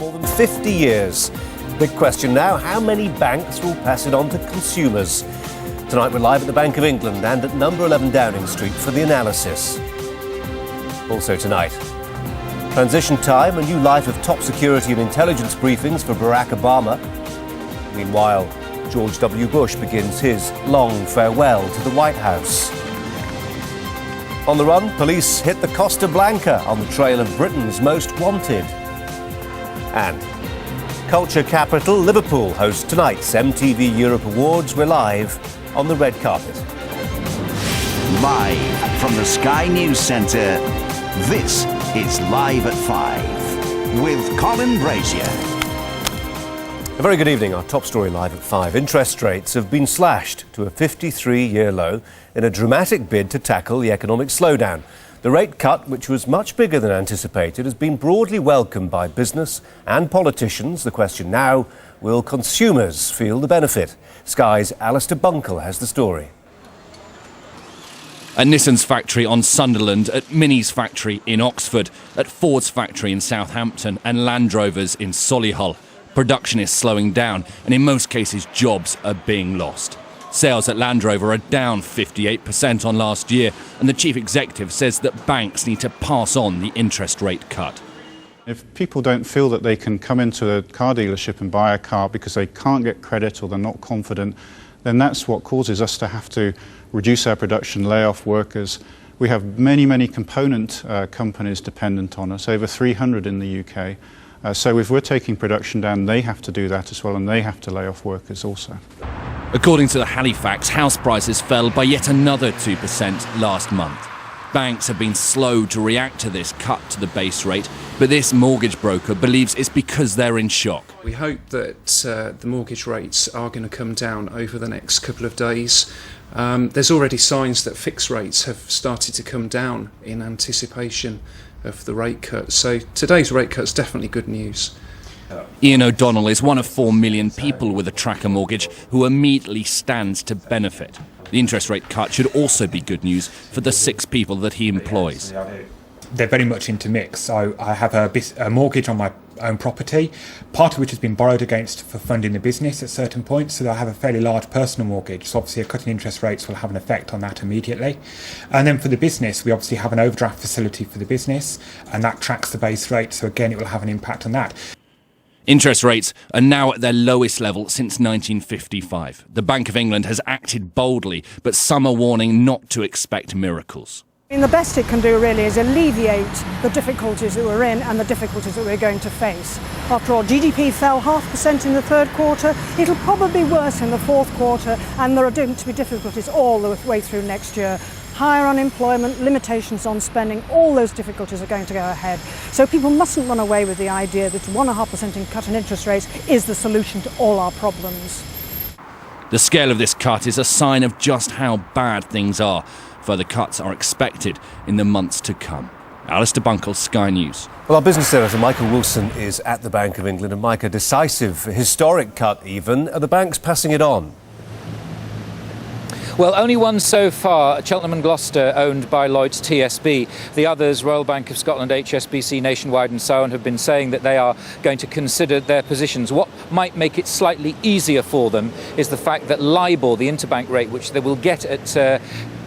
more than 50 years. Big question now, how many banks will pass it on to consumers? Tonight we're live at the Bank of England and at number 11 Downing Street for the analysis. Also tonight, transition time, a new life of top security and intelligence briefings for Barack Obama. Meanwhile, George W. Bush begins his long farewell to the White House. On the run, police hit the Costa Blanca on the trail of Britain's most wanted. And culture capital Liverpool hosts tonight's MTV Europe Awards. We're live on the red carpet. Live from the Sky News Centre, this is Live at 5 with Colin Brazier. A very good evening. Our top story live at 5. Interest rates have been slashed to a 53-year low in a dramatic bid to tackle the economic slowdown. The rate cut, which was much bigger than anticipated, has been broadly welcomed by business and politicians. The question now, will consumers feel the benefit? Sky's Alistair Bunkle has the story. At Nissan's factory on Sunderland, at Mini's factory in Oxford, at Ford's factory in Southampton and Land Rover's in Solihull. Production is slowing down and in most cases jobs are being lost. Sales at Land Rover are down 58% on last year, and the chief executive says that banks need to pass on the interest rate cut. If people don't feel that they can come into a car dealership and buy a car because they can't get credit or they're not confident, then that's what causes us to have to reduce our production, lay off workers. We have many component companies dependent on us, over 300 in the UK. So if we're taking production down, they have to do that as well, and they have to lay off workers also. According to the Halifax, house prices fell by yet another 2% last month. Banks have been slow to react to this cut to the base rate, but this mortgage broker believes it's because they're in shock. We hope that the mortgage rates are going to come down over the next couple of days. There's already signs that fixed rates have started to come down in anticipation of the rate cut. So today's rate cut is definitely good news. Ian O'Donnell is one of 4 million people with a tracker mortgage who immediately stands to benefit. The interest rate cut should also be good news for the 6 people that he employs. They're very much intermixed. So I have a mortgage on my own property, part of which has been borrowed against for funding the business at certain points. So I have a fairly large personal mortgage. So obviously a cut in interest rates will have an effect on that immediately. And then for the business, we obviously have an overdraft facility for the business, and that tracks the base rate. So again, it will have an impact on that. Interest rates are now at their lowest level since 1955. The Bank of England has acted boldly, but some are warning not to expect miracles. The best it can do really is alleviate the difficulties that we're in and the difficulties that we're going to face. After all, GDP fell 0.5% in the third quarter. It'll probably be worse in the fourth quarter, and there are going to be difficulties all the way through next year. Higher unemployment, limitations on spending, all those difficulties are going to go ahead. So people mustn't run away with the idea that 1.5% in cut in interest rates is the solution to all our problems. The scale of this cut is a sign of just how bad things are. Further cuts are expected in the months to come. Alistair Bunkle, Sky News. Well, our business editor Michael Wilson is at the Bank of England, and Mike, a decisive, historic cut even. Are the banks passing it on? Well, only one so far, Cheltenham and Gloucester, owned by Lloyds TSB. The others, Royal Bank of Scotland, HSBC, Nationwide and so on, have been saying that they are going to consider their positions. What might make it slightly easier for them is the fact that LIBOR, the interbank rate, which they will get at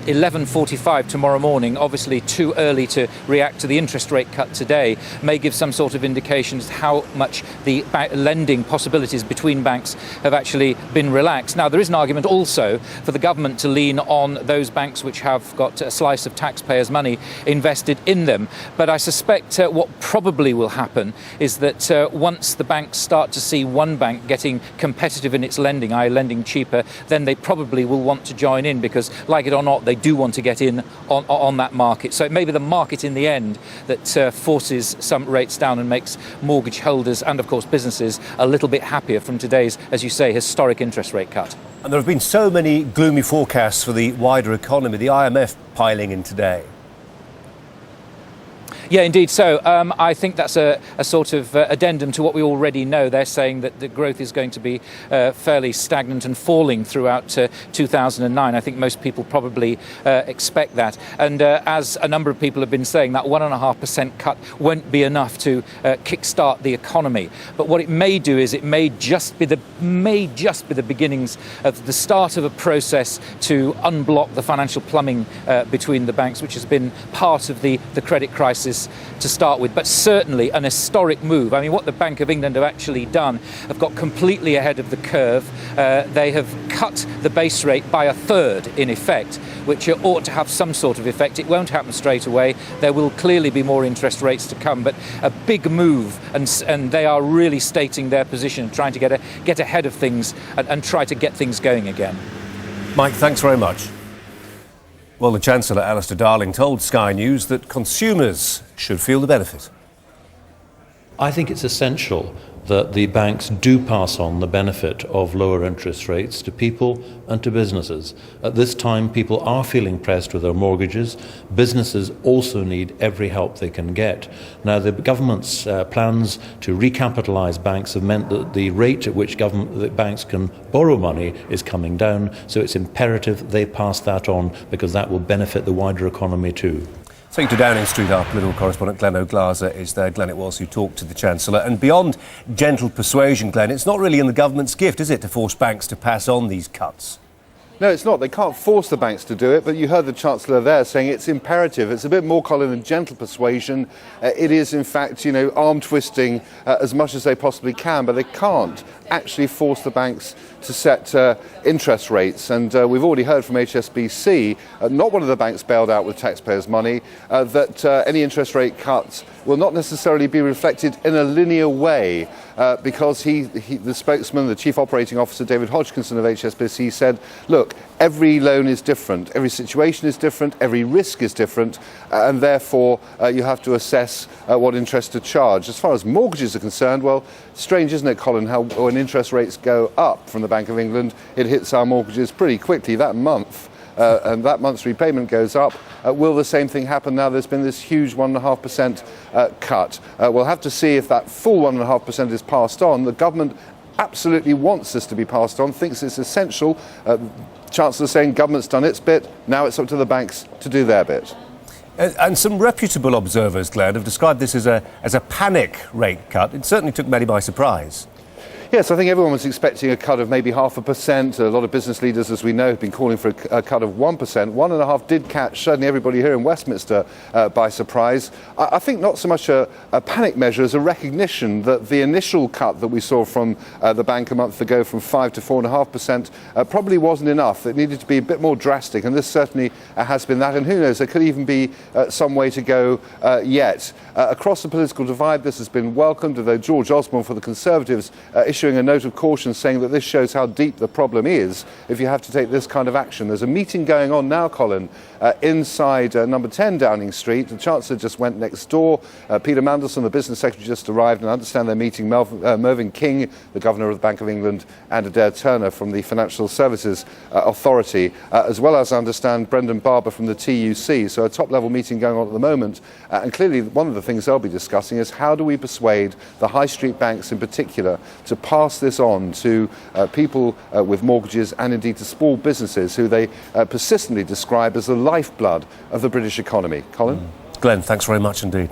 11:45 tomorrow morning, obviously too early to react to the interest rate cut today, may give some sort of indication as to how much the lending possibilities between banks have actually been relaxed. Now, there is an argument also for the government to lean on those banks which have got a slice of taxpayers' money invested in them. But I suspect what probably will happen is that once the banks start to see one bank getting competitive in its lending, i.e. lending cheaper, then they probably will want to join in because, like it or not, they do want to get in on that market. So it may be the market in the end that forces some rates down and makes mortgage holders and, of course, businesses a little bit happier from today's, as you say, historic interest rate cut. And there have been so many gloomy forecasts for the wider economy, the IMF piling in today. Yeah, indeed. So I think that's a sort of addendum to what we already know. They're saying that the growth is going to be fairly stagnant and falling throughout 2009. I think most people probably expect that. And as a number of people have been saying, that 1.5% cut won't be enough to kickstart the economy. But what it may do is it may just be the beginnings of the start of a process to unblock the financial plumbing between the banks, which has been part of the credit crisis to start with, but certainly an historic move. I mean, what the Bank of England have actually done, have got completely ahead of the curve. They have cut the base rate by a third, in effect, which ought to have some sort of effect. It won't happen straight away. There will clearly be more interest rates to come, but a big move, and they are really stating their position, trying to get ahead of things and try to get things going again. Mike, thanks very much. Well, the Chancellor, Alistair Darling, told Sky News that consumers should feel the benefit. I think it's essential that the banks do pass on the benefit of lower interest rates to people and to businesses. At this time, people are feeling pressed with their mortgages. Businesses also need every help they can get. Now, the government's plans to recapitalise banks have meant that the rate at which the banks can borrow money is coming down, so it's imperative they pass that on, because that will benefit the wider economy too. Speaking to Downing Street, our political correspondent Glenn O'Glaser is there. Glenn, it was who talked to the Chancellor. And beyond gentle persuasion, Glenn, it's not really in the government's gift, is it, to force banks to pass on these cuts? No, it's not. They can't force the banks to do it, but you heard the Chancellor there saying it's imperative. It's a bit more, Colin, than gentle persuasion. It is, in fact, arm twisting as much as they possibly can, but they can't actually force the banks to set interest rates. And we've already heard from HSBC, not one of the banks bailed out with taxpayers' money, that any interest rate cuts will not necessarily be reflected in a linear way, because the spokesman, the chief operating officer, David Hodgkinson of HSBC, said, look, every loan is different, every situation is different, every risk is different, and therefore you have to assess what interest to charge. As far as mortgages are concerned, well, strange, isn't it, Colin, how when interest rates go up from the Bank of England, it hits our mortgages pretty quickly that month. And that month's repayment goes up. Will the same thing happen now there's been this huge 1.5% cut? We'll have to see if that full 1.5% is passed on. The government absolutely wants this to be passed on, thinks it's essential. Chancellor saying government's done its bit, now it's up to the banks to do their bit. And some reputable observers, Glenn, have described this as a panic rate cut. It certainly took many by surprise. Yes, I think everyone was expecting a cut of maybe 0.5%. A lot of business leaders, as we know, have been calling for a cut of 1%. 1.5% did catch certainly everybody here in Westminster by surprise. I think not so much a panic measure as a recognition that the initial cut that we saw from the bank a month ago from 5 to 4.5% probably wasn't enough. It needed to be a bit more drastic, and this certainly has been that. And who knows, there could even be some way to go yet. Across the political divide, this has been welcomed, although George Osborne for the Conservatives issuing a note of caution saying that this shows how deep the problem is if you have to take this kind of action. There's a meeting going on now, Colin, inside number 10 Downing Street. The Chancellor just went next door. Peter Mandelson, the Business Secretary, just arrived, and I understand they're meeting Mervyn King, the Governor of the Bank of England, and Adair Turner from the Financial Services Authority, as well as, I understand, Brendan Barber from the TUC. So a top-level meeting going on at the moment. And clearly one of the things they'll be discussing is how do we persuade the high street banks in particular to pass this on to people with mortgages and indeed to small businesses who they persistently describe as the lifeblood of the British economy. Colin? Glenn, thanks very much indeed.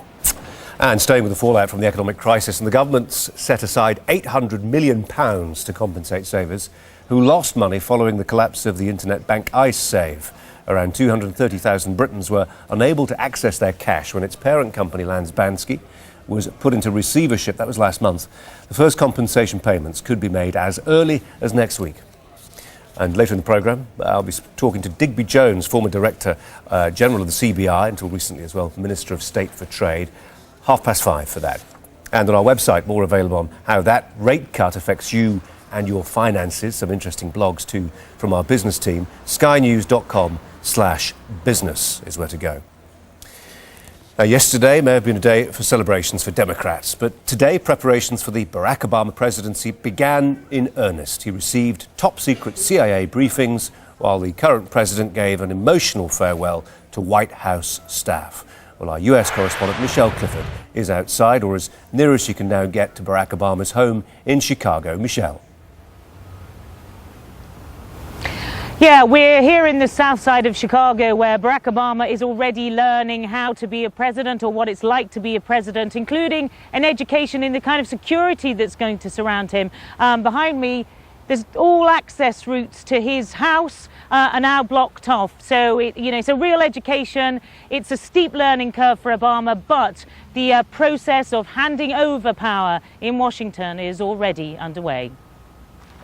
And staying with the fallout from the economic crisis, and the government's set aside £800 million to compensate savers who lost money following the collapse of the internet bank IceSave. Around 230,000 Britons were unable to access their cash when its parent company, Landsbansky, was put into receivership. That was last month. The first compensation payments could be made as early as next week. And later in the programme, I'll be talking to Digby Jones, former Director General of the CBI, until recently as well, Minister of State for Trade. 5:30 for that. And on our website, more available on how that rate cut affects you and your finances. Some interesting blogs too from our business team. skynews.com/business is where to go. Now, yesterday may have been a day for celebrations for Democrats, but today preparations for the Barack Obama presidency began in earnest. He received top-secret CIA briefings while the current president gave an emotional farewell to White House staff. Well, our US correspondent Michelle Clifford is outside, or as near as she can now get to Barack Obama's home in Chicago. Michelle. Yeah, we're here in the south side of Chicago where Barack Obama is already learning how to be a president, or what it's like to be a president, including an education in the kind of security that's going to surround him. Behind me, there's all access routes to his house are now blocked off. So, it's a real education. It's a steep learning curve for Obama, but the process of handing over power in Washington is already underway.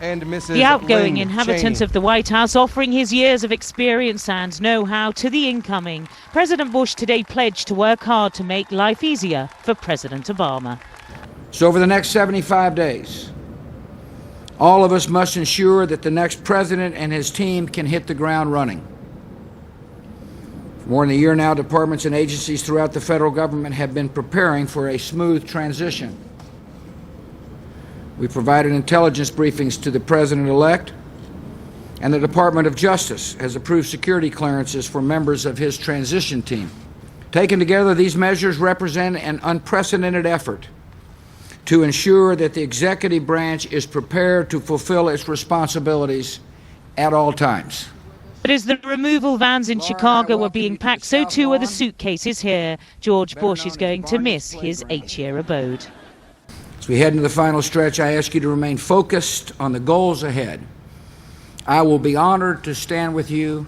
And Mrs. The outgoing Lynn inhabitant Cheney. of the White House offering his years of experience and know-how to the incoming. President Bush today pledged to work hard to make life easier for President Obama. So over the next 75 days, all of us must ensure that the next president and his team can hit the ground running. For more than a year now, departments and agencies throughout the federal government have been preparing for a smooth transition. We provided intelligence briefings to the president-elect, and the Department of Justice has approved security clearances for members of his transition team. Taken together, these measures represent an unprecedented effort to ensure that the executive branch is prepared to fulfill its responsibilities at all times. But as the removal vans in Chicago were being packed, so too are the suitcases here. George Bush is going to miss his 8-year abode. As we head into the final stretch, I ask you to remain focused on the goals ahead. I will be honored to stand with you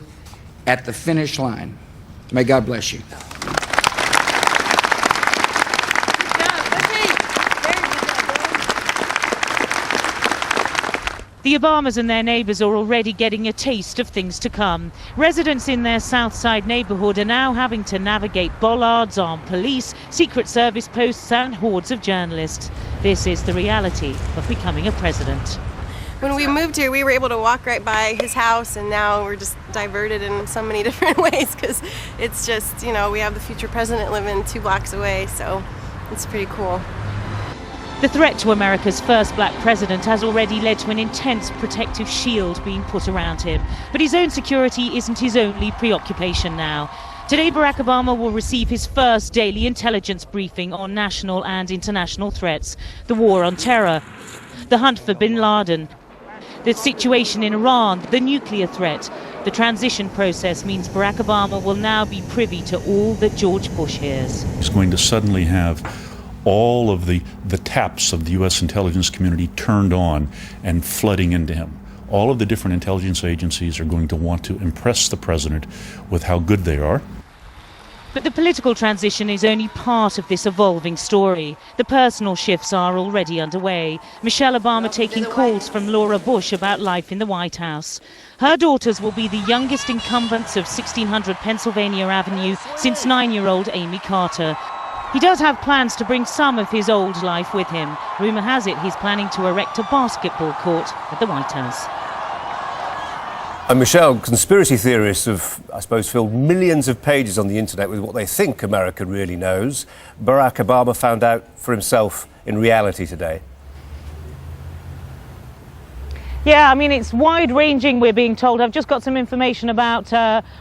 at the finish line. May God bless you. The Obamas and their neighbours are already getting a taste of things to come. Residents in their South Side neighbourhood are now having to navigate bollards, armed police, Secret Service posts and hordes of journalists. This is the reality of becoming a president. When we moved here, we were able to walk right by his house, and now we're just diverted in so many different ways because it's just, we have the future president living 2 blocks away, so it's pretty cool. The threat to America's first black president has already led to an intense protective shield being put around him. But his own security isn't his only preoccupation now. Today, Barack Obama will receive his first daily intelligence briefing on national and international threats, the war on terror, the hunt for bin Laden, the situation in Iran, the nuclear threat. The transition process means Barack Obama will now be privy to all that George Bush hears. He's going to suddenly have all of the taps of the U.S. intelligence community turned on and flooding into him. All of the different intelligence agencies are going to want to impress the president with how good they are. But the political transition is only part of this evolving story. The personal shifts are already underway. Michelle Obama taking calls from Laura Bush about life in the White House. Her daughters will be the youngest incumbents of 1600 Pennsylvania Avenue since 9-year-old Amy Carter. He does have plans to bring some of his old life with him. Rumour has it he's planning to erect a basketball court at the White House. And Michelle, conspiracy theorists have, I suppose, filled millions of pages on the internet with what they think America really knows. Barack Obama found out for himself in reality today. Yeah, I mean, it's wide-ranging, we're being told. I've just got some information about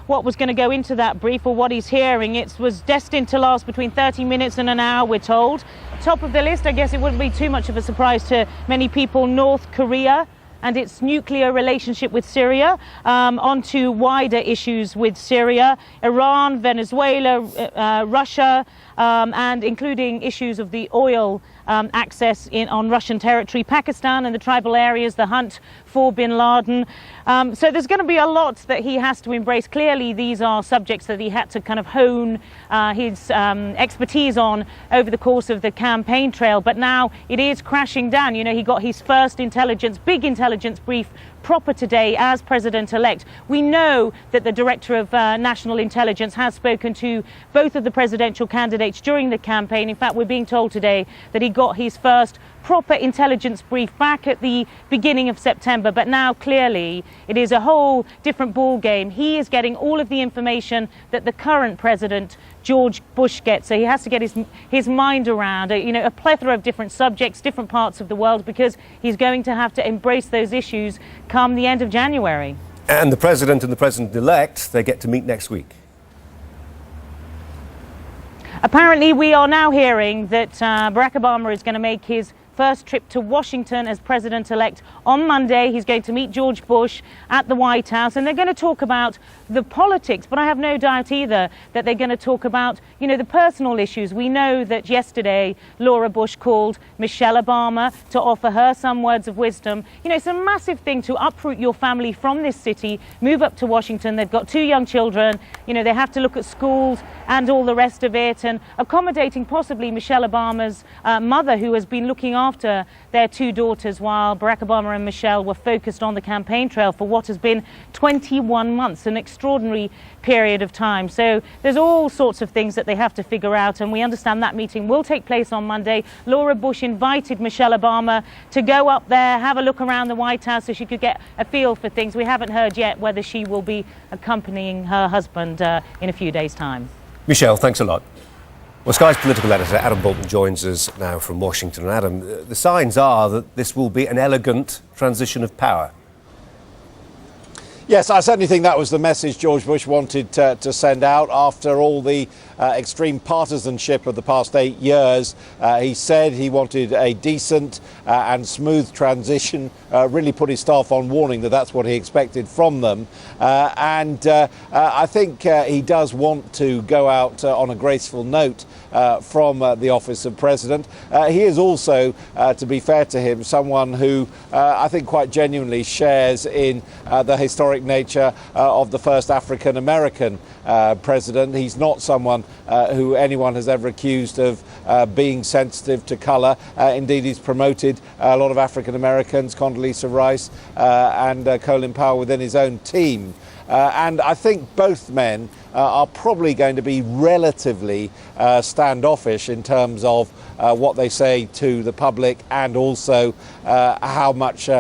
what was going to go into that brief, or what he's hearing. It was destined to last between 30 minutes and an hour, we're told. Top of the list, I guess it wouldn't be too much of a surprise to many people, North Korea and its nuclear relationship with Syria, onto wider issues with Syria, Iran, Venezuela, Russia, and including issues of the oil access on Russian territory, Pakistan and the tribal areas, the hunt for bin Laden. So there's going to be a lot that he has to embrace. Clearly, these are subjects that he had to kind of hone his expertise on over the course of the campaign trail. But now it is crashing down. He got his first big intelligence brief proper today as president-elect. We know that the Director of National Intelligence has spoken to both of the presidential candidates during the campaign. In fact, we're being told today that he got his first proper intelligence brief back at the beginning of September. But now, clearly, it is a whole different ball game. He is getting all of the information that the current president, George Bush, gets. So he has to get his mind around a plethora of different subjects, different parts of the world, because he's going to have to embrace those issues come the end of January. And the president and the president-elect, they get to meet next week. Apparently, we are now hearing that Barack Obama is going to make his first trip to Washington as president-elect on Monday. He's going to meet George Bush at the White House, and they're going to talk about the politics, but I have no doubt either that they're going to talk about, the personal issues. We know that yesterday Laura Bush called Michelle Obama to offer her some words of wisdom. It's a massive thing to uproot your family from this city, move up to Washington. They've got 2 young children. They have to look at schools and all the rest of it, and accommodating possibly Michelle Obama's mother, who has been looking after their 2 daughters while Barack Obama and Michelle were focused on the campaign trail for what has been 21 months, an extraordinary period of time. So there's all sorts of things that they have to figure out, and we understand that meeting will take place on Monday. Laura Bush invited Michelle Obama to go up there, have a look around the White House so she could get a feel for things. We haven't heard yet whether she will be accompanying her husband in a few days' time. Michelle, thanks a lot. Well, Sky's political editor Adam Bolton joins us now from Washington. And Adam, the signs are that this will be an elegant transition of power. Yes, I certainly think that was the message George Bush wanted to send out after all the extreme partisanship of the past 8 years. He said he wanted a decent and smooth transition, really put his staff on warning that that's what he expected from them. I think he does want to go out on a graceful note from the office of president. He is also, to be fair to him, someone who I think quite genuinely shares in the historic nature of the first African American president. He's not someone who anyone has ever accused of being sensitive to colour. Indeed, he's promoted a lot of African Americans, Condoleezza Rice and Colin Powell, within his own team. And I think both men are probably going to be relatively standoffish in terms of what they say to the public, and also how much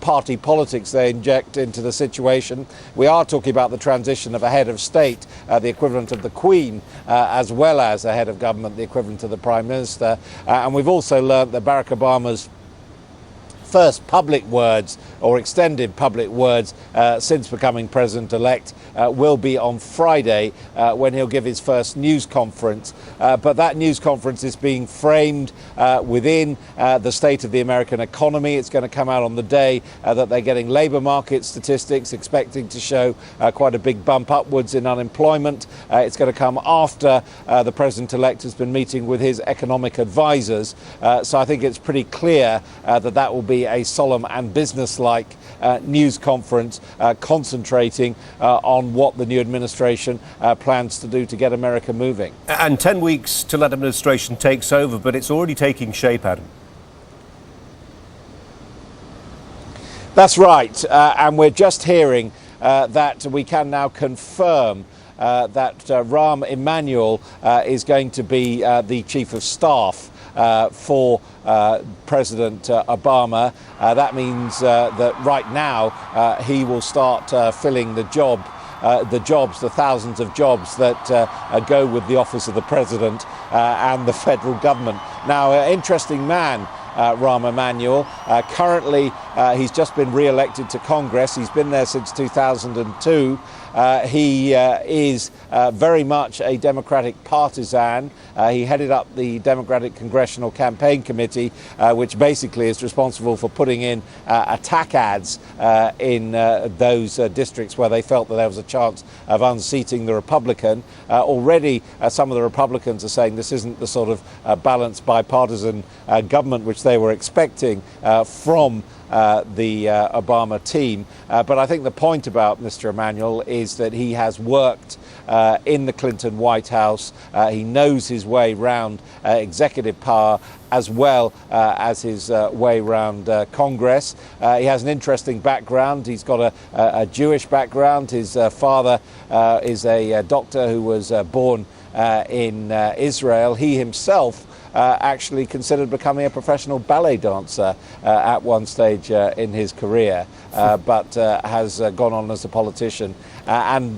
party politics they inject into the situation. We are talking about the transition of a head of state, the equivalent of the Queen, as well as a head of government, the equivalent of the Prime Minister. And we've also learnt that Barack Obama's first public words, or extended public words, since becoming president-elect will be on Friday when he'll give his first news conference. But that news conference is being framed within the state of the American economy. It's going to come out on the day that they're getting labour market statistics, expecting to show quite a big bump upwards in unemployment. It's going to come after the president-elect has been meeting with his economic advisors. So I think it's pretty clear that will be a solemn and business-like news conference concentrating on what the new administration plans to do to get America moving. And 10 weeks till that administration takes over, but it's already taking shape, Adam. That's right, and we're just hearing that we can now confirm that Rahm Emanuel is going to be the Chief of Staff for President Obama. That means that right now he will start filling the jobs, the thousands of jobs that go with the office of the president and the federal government. Now, interesting man, Rahm Emanuel. Currently, he's just been re-elected to Congress. He's been there since 2002. He is very much a Democratic partisan. He headed up the Democratic Congressional Campaign Committee, which basically is responsible for putting in attack ads in those districts where they felt that there was a chance of unseating the Republican. Already, some of the Republicans are saying this isn't the sort of balanced bipartisan government which they were expecting from the Obama team. But I think the point about Mr. Emanuel is that he has worked in the Clinton White House. He knows his way round executive power as well as his way round Congress. He has an interesting background. He's got a Jewish background. His father is a doctor who was born in Israel. He himself actually considered becoming a professional ballet dancer at one stage in his career, but has gone on as a politician. And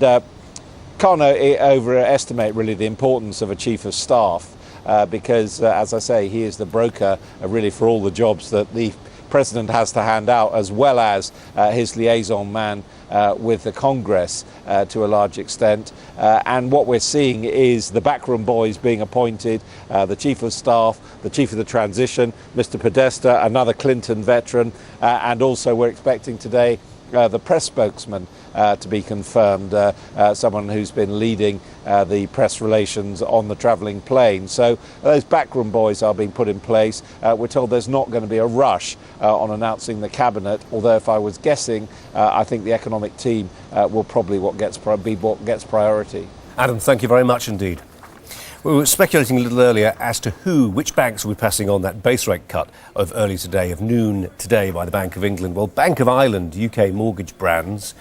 can't overestimate really the importance of a chief of staff, because, as I say, he is the broker really for all the jobs that the President has to hand out, as well as his liaison man with the Congress to a large extent. And what we're seeing is the backroom boys being appointed, the Chief of Staff, the Chief of the Transition, Mr. Podesta, another Clinton veteran, and also we're expecting today the press spokesman to be confirmed, someone who's been leading the press relations on the travelling plane. So those backroom boys are being put in place. We're told there's not going to be a rush on announcing the cabinet, although if I was guessing, I think the economic team will probably be what gets priority. Adam, thank you very much indeed. We were speculating a little earlier as to which banks will be passing on that base rate cut of early today, of noon today by the Bank of England. Well, Bank of Ireland, UK mortgage brands,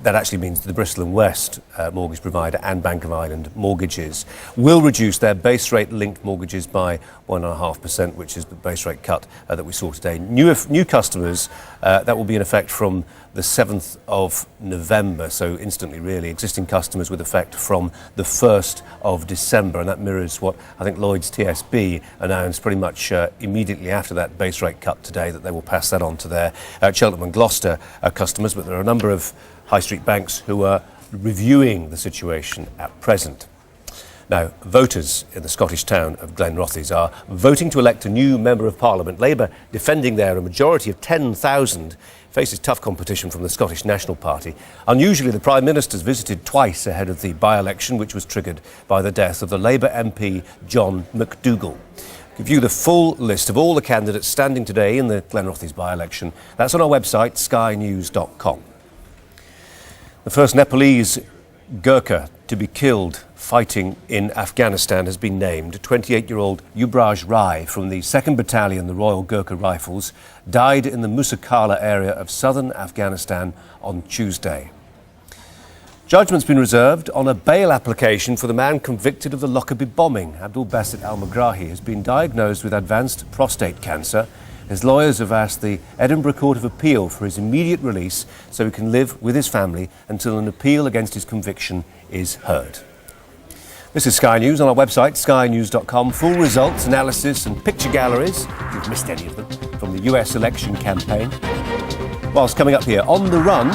that actually means the Bristol and West mortgage provider and Bank of Ireland mortgages, will reduce their base rate linked mortgages by 1.5%, which is the base rate cut that we saw today. New customers, that will be in effect from the 7th of November, so instantly really. Existing customers with effect from the 1st of December, and that mirrors what I think Lloyds TSB announced pretty much immediately after that base rate cut today, that they will pass that on to their Cheltenham and Gloucester customers. But there are a number of high street banks who are reviewing the situation at present. Now, voters in the Scottish town of Glenrothes are voting to elect a new Member of Parliament. Labour, defending there a majority of 10,000, faces tough competition from the Scottish National Party. Unusually, the Prime Minister's visited twice ahead of the by-election, which was triggered by the death of the Labour MP John McDougall. To view the full list of all the candidates standing today in the Glenrothes by-election, that's on our website, skynews.com. The first Nepalese Gurkha to be killed fighting in Afghanistan has been named. 28-year-old Yubraj Rai from the 2nd Battalion, the Royal Gurkha Rifles, died in the Musakala area of southern Afghanistan on Tuesday. Judgment's been reserved on a bail application for the man convicted of the Lockerbie bombing. Abdul Basit Al-Magrahi has been diagnosed with advanced prostate cancer. His lawyers have asked the Edinburgh Court of Appeal for his immediate release so he can live with his family until an appeal against his conviction is heard. This is Sky News on our website, skynews.com. Full results, analysis and picture galleries, if you've missed any of them, from the US election campaign. Whilst coming up here, on the run,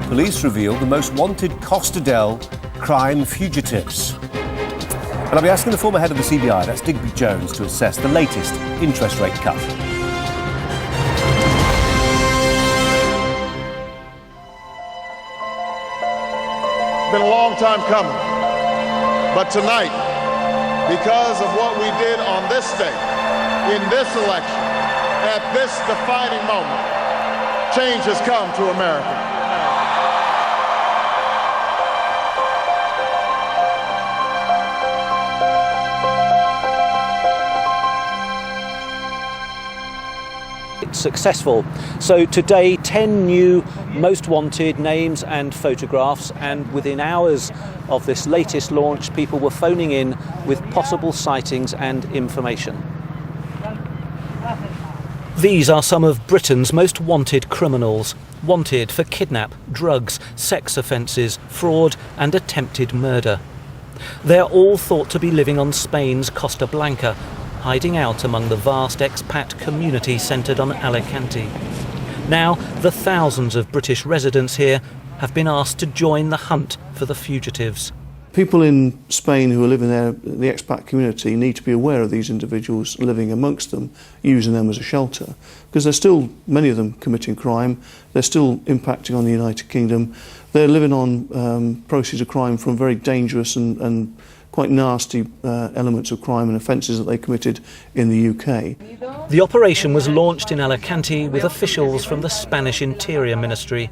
police reveal the most wanted Costa del crime fugitives. And I'll be asking the former head of the CBI, that's Digby Jones, to assess the latest interest rate cut. Been a long time coming, but tonight, because of what we did on this day, in this election, at this defining moment, change has come to America. Successful. So today, 10 new most wanted names and photographs, and within hours of this latest launch, people were phoning in with possible sightings and information. These are some of Britain's most wanted criminals, wanted for kidnap, drugs, sex offences, fraud and attempted murder. They're all thought to be living on Spain's Costa Blanca, hiding out among the vast expat community centred on Alicante. Now, the thousands of British residents here have been asked to join the hunt for the fugitives. People in Spain who are living there, the expat community, need to be aware of these individuals living amongst them, using them as a shelter, because there's still many of them committing crime, they're still impacting on the United Kingdom, they're living on proceeds of crime from very dangerous and quite nasty elements of crime and offences that they committed in the UK. The operation was launched in Alicante with officials from the Spanish Interior Ministry,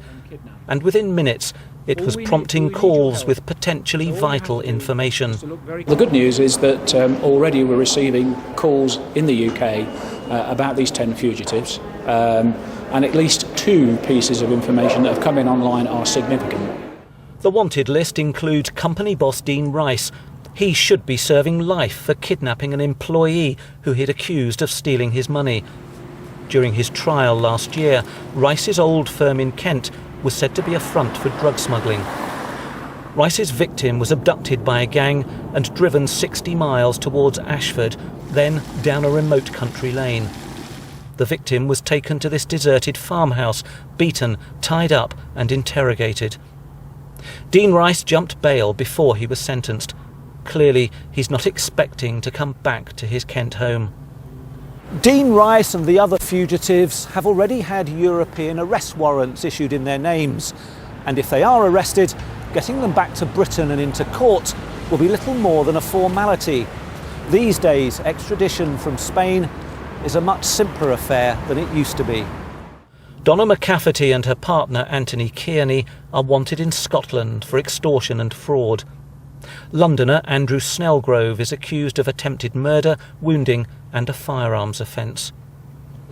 and within minutes it was prompting calls with potentially vital information. The good news is that already we're receiving calls in the UK about these 10 fugitives, and at least 2 pieces of information that have come in online are significant. The wanted list includes company boss Dean Rice. He should be serving life for kidnapping an employee who he'd accused of stealing his money. During his trial last year, Rice's old firm in Kent was said to be a front for drug smuggling. Rice's victim was abducted by a gang and driven 60 miles towards Ashford, then down a remote country lane. The victim was taken to this deserted farmhouse, beaten, tied up and interrogated. Dean Rice jumped bail before he was sentenced. Clearly, he's not expecting to come back to his Kent home. Dean Rice and the other fugitives have already had European arrest warrants issued in their names. And if they are arrested, getting them back to Britain and into court will be little more than a formality. These days, extradition from Spain is a much simpler affair than it used to be. Donna McCafferty and her partner Anthony Kearney are wanted in Scotland for extortion and fraud. Londoner Andrew Snellgrove is accused of attempted murder, wounding and a firearms offence.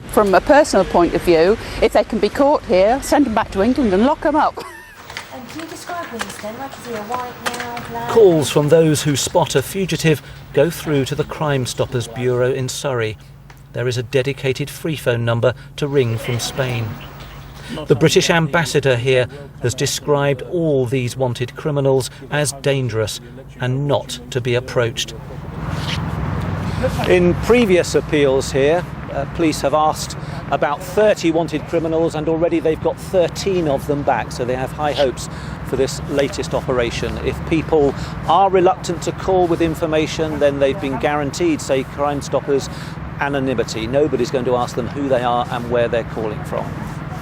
From a personal point of view, if they can be caught here, send them back to England and lock them up. Can you describe Winston? Like, is he a white now, black? Calls from those who spot a fugitive go through to the Crime Stoppers Bureau in Surrey. There is a dedicated free phone number to ring from Spain. The British ambassador here has described all these wanted criminals as dangerous and not to be approached. In previous appeals here, police have asked about 30 wanted criminals and already they've got 13 of them back, so they have high hopes for this latest operation. If people are reluctant to call with information, then they've been guaranteed, say Crime Stoppers, anonymity. Nobody's going to ask them who they are and where they're calling from.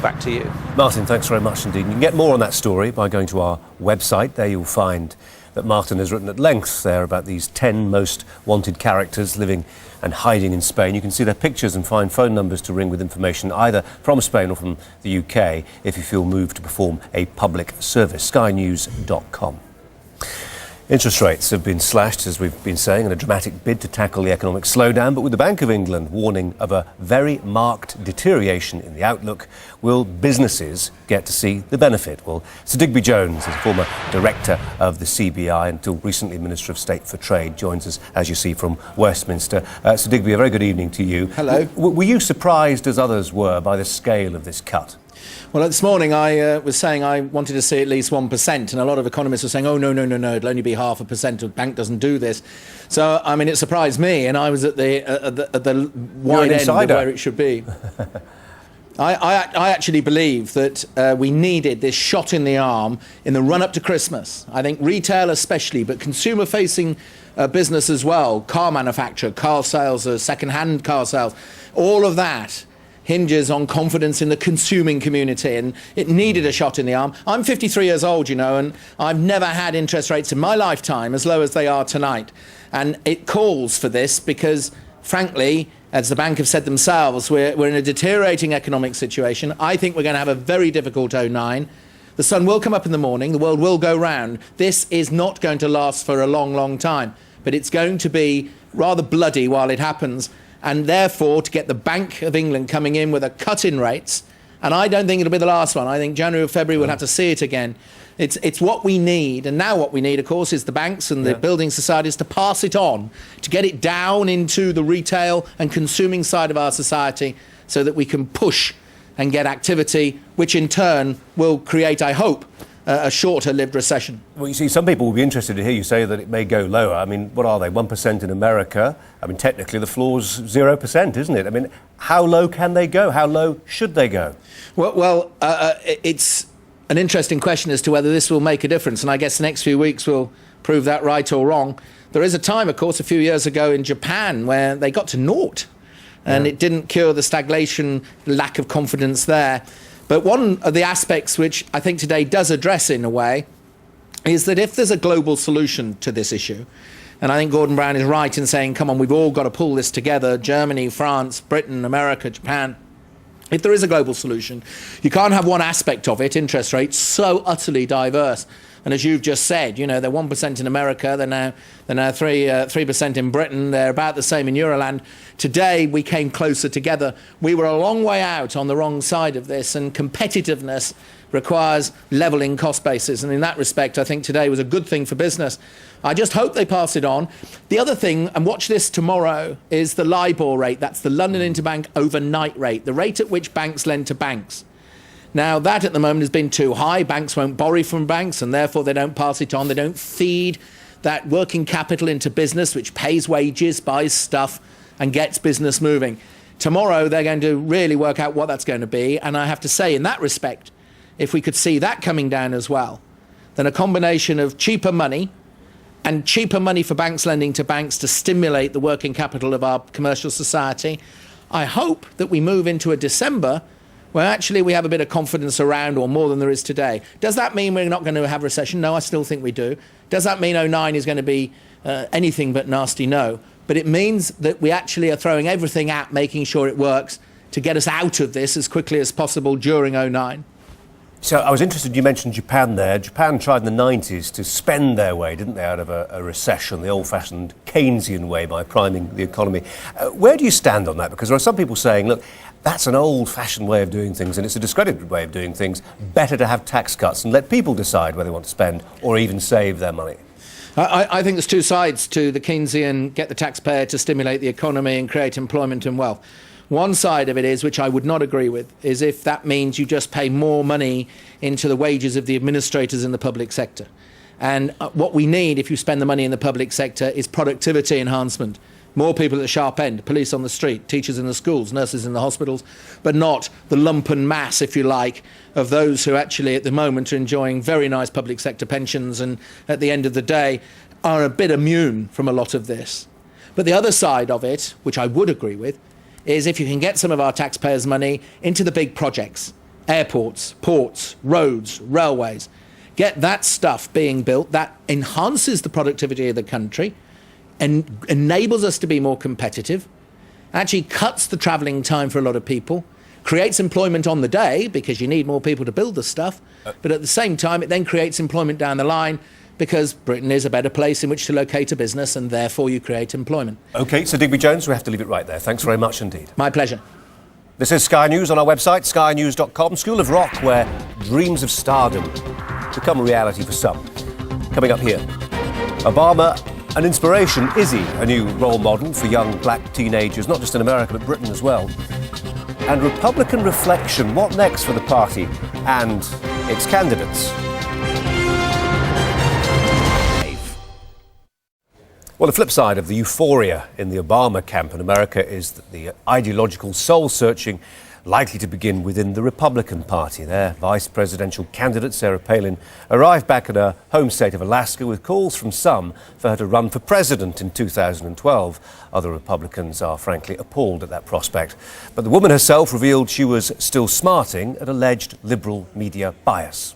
Back to you. Martin, thanks very much indeed. You can get more on that story by going to our website. There you'll find that Martin has written at length there about these 10 most wanted characters living and hiding in Spain. You can see their pictures and find phone numbers to ring with information either from Spain or from the UK if you feel moved to perform a public service. skynews.com. Interest rates have been slashed, as we've been saying, in a dramatic bid to tackle the economic slowdown, but with the Bank of England warning of a very marked deterioration in the outlook, will businesses get to see the benefit? Well, Sir Digby Jones, as former director of the CBI, until recently Minister of State for Trade, joins us, as you see, from Westminster. Sir Digby, a very good evening to you. Hello. Were you surprised, as others were, by the scale of this cut? Well, this morning I was saying I wanted to see at least 1%, and a lot of economists were saying, oh, no, it'll only be 0.5%, the bank doesn't do this. So, I mean, it surprised me, and I was at the wide end of where it should be. I actually believe that we needed this shot in the arm in the run-up to Christmas. I think retail especially, but consumer-facing business as well, car manufacture, car sales, second-hand car sales, all of that hinges on confidence in the consuming community, and it needed a shot in the arm. I'm 53 years old, you know, and I've never had interest rates in my lifetime as low as they are tonight. And it calls for this because, frankly, as the bank have said themselves, we're in a deteriorating economic situation. I think we're going to have a very difficult 09. The sun will come up in the morning, the world will go round. This is not going to last for a long, long time, but it's going to be rather bloody while it happens. And therefore, to get the Bank of England coming in with a cut in rates, and I don't think it'll be the last one. I think January or February we'll have to see it again. It's what we need, and now what we need, of course, is the banks and the building societies to pass it on, to get it down into the retail and consuming side of our society so that we can push and get activity, which in turn will create, I hope, a shorter-lived recession. Well, you see, some people will be interested to hear you say that it may go lower. I mean, what are they, 1% in America? I mean, technically the floor's 0%, isn't it? I mean, how low can they go? How low should they go? Well, it's an interesting question as to whether this will make a difference, and I guess the next few weeks will prove that right or wrong. There is a time, of course, a few years ago in Japan where they got to naught, and it didn't cure the stagnation, lack of confidence there. But one of the aspects which I think today does address in a way is that if there's a global solution to this issue, and I think Gordon Brown is right in saying, come on, we've all got to pull this together, Germany, France, Britain, America, Japan. If there is a global solution, you can't have one aspect of it, interest rates, so utterly diverse. And as you've just said, you know, they're 1% in America, they're now 3% in Britain, they're about the same in Euroland. Today, we came closer together. We were a long way out on the wrong side of this, and competitiveness requires levelling cost bases. And in that respect, I think today was a good thing for business. I just hope they pass it on. The other thing, and watch this tomorrow, is the LIBOR rate. That's the London Interbank overnight rate, the rate at which banks lend to banks. Now, that at the moment has been too high. Banks won't borrow from banks, and therefore they don't pass it on. They don't feed that working capital into business, which pays wages, buys stuff, and gets business moving. Tomorrow they're going to really work out what that's going to be, and I have to say in that respect, if we could see that coming down as well, then a combination of cheaper money and cheaper money for banks lending to banks to stimulate the working capital of our commercial society, I hope that we move into a December where actually we have a bit of confidence around, or more than there is today. Does that mean we're not going to have recession? No, I still think we do. Does that mean 09 is going to be anything but nasty? No. But it means that we actually are throwing everything at making sure it works to get us out of this as quickly as possible during 09. So I was interested, you mentioned Japan there. Japan tried in the 90s to spend their way, didn't they, out of a recession, the old-fashioned Keynesian way, by priming the economy. Where do you stand on that? Because there are some people saying, look, that's an old-fashioned way of doing things and it's a discredited way of doing things. Better to have tax cuts and let people decide whether they want to spend or even save their money. I think there's two sides to the Keynesian get the taxpayer to stimulate the economy and create employment and wealth. One side of it is, which I would not agree with, is if that means you just pay more money into the wages of the administrators in the public sector. And what we need, if you spend the money in the public sector, is productivity enhancement. More people at the sharp end, police on the street, teachers in the schools, nurses in the hospitals, but not the lumpen mass, if you like, of those who actually at the moment are enjoying very nice public sector pensions and at the end of the day are a bit immune from a lot of this. But the other side of it, which I would agree with, is if you can get some of our taxpayers' money into the big projects, airports, ports, roads, railways, get that stuff being built, that enhances the productivity of the country and enables us to be more competitive, actually cuts the travelling time for a lot of people, creates employment on the day because you need more people to build the stuff, but at the same time it then creates employment down the line because Britain is a better place in which to locate a business and therefore you create employment. OK, so Digby Jones, we have to leave it right there. Thanks very much indeed. My pleasure. This is Sky News on our website, skynews.com. School of Rock, where dreams of stardom become a reality for some. Coming up here, Obama, an inspiration. Izzy, a new role model for young black teenagers, not just in America, but Britain as well. And Republican reflection, what next for the party and its candidates? Well, the flip side of the euphoria in the Obama camp in America is that the ideological soul-searching likely to begin within the Republican Party. Their vice presidential candidate, Sarah Palin, arrived back in her home state of Alaska with calls from some for her to run for president in 2012. Other Republicans are frankly appalled at that prospect. But the woman herself revealed she was still smarting at alleged liberal media bias.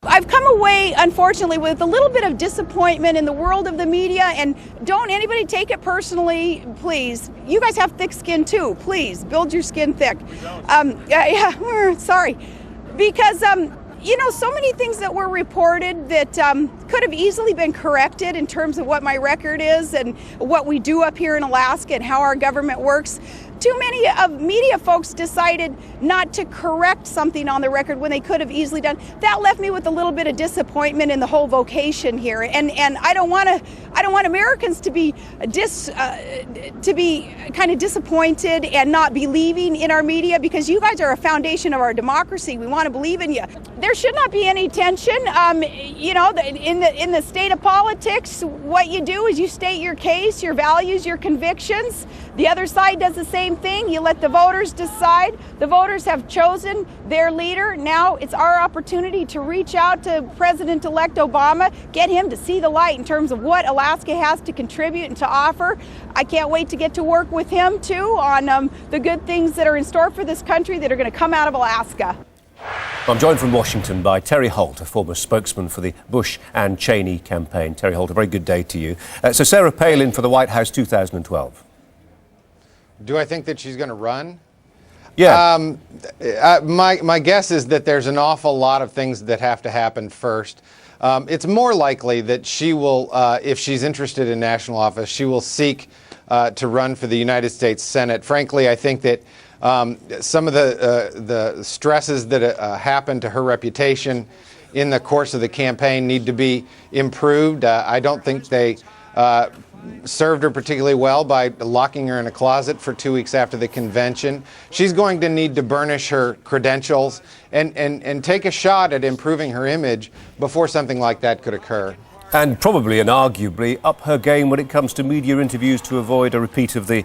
I've come away, unfortunately, with a little bit of disappointment in the world of the media, and don't anybody take it personally, please. You guys have thick skin too. Please build your skin thick. Sorry, because you know, so many things that were reported that could have easily been corrected in terms of what my record is and what we do up here in Alaska and how our government works. Too many of media folks decided not to correct something on the record when they could have easily done. That left me with a little bit of disappointment in the whole vocation here, and I don't want Americans to be kind of disappointed and not believing in our media, because you guys are a foundation of our democracy. We want to believe in you. There should not be any tension. You know, in the state of politics, what you do is you state your case, your values, your convictions. The other side does the same thing. You let the voters decide. The voters have chosen their leader. Now it's our opportunity to reach out to President-elect Obama, get him to see the light in terms of what Alaska has to contribute and to offer. I can't wait to get to work with him, too, on the good things that are in store for this country that are going to come out of Alaska. I'm joined from Washington by Terry Holt, a former spokesman for the Bush and Cheney campaign. Terry Holt, a very good day to you. So Sarah Palin for the White House 2012. Do I think that she's going to run? Yeah. My guess is that there's an awful lot of things that have to happen first. It's more likely that she will, if she's interested in national office, she will seek to run for the United States Senate. Frankly, I think that some of the stresses that happened to her reputation in the course of the campaign need to be improved. I don't think they served her particularly well by locking her in a closet for 2 weeks after the convention. She's going to need to burnish her credentials and take a shot at improving her image before something like that could occur. And probably and arguably up her game when it comes to media interviews to avoid a repeat of the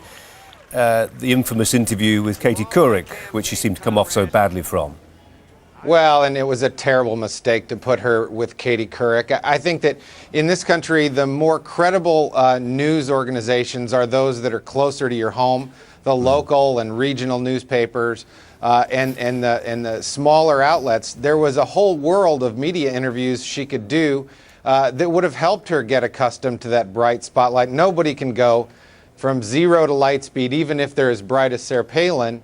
the infamous interview with Katie Couric, which she seemed to come off so badly from. Well, and it was a terrible mistake to put her with Katie Couric. I think that in this country, the more credible news organizations are those that are closer to your home, the local and regional newspapers, and the smaller outlets. There was a whole world of media interviews she could do that would have helped her get accustomed to that bright spotlight. Nobody can go from 0 to light speed, even if they're as bright as Sarah Palin,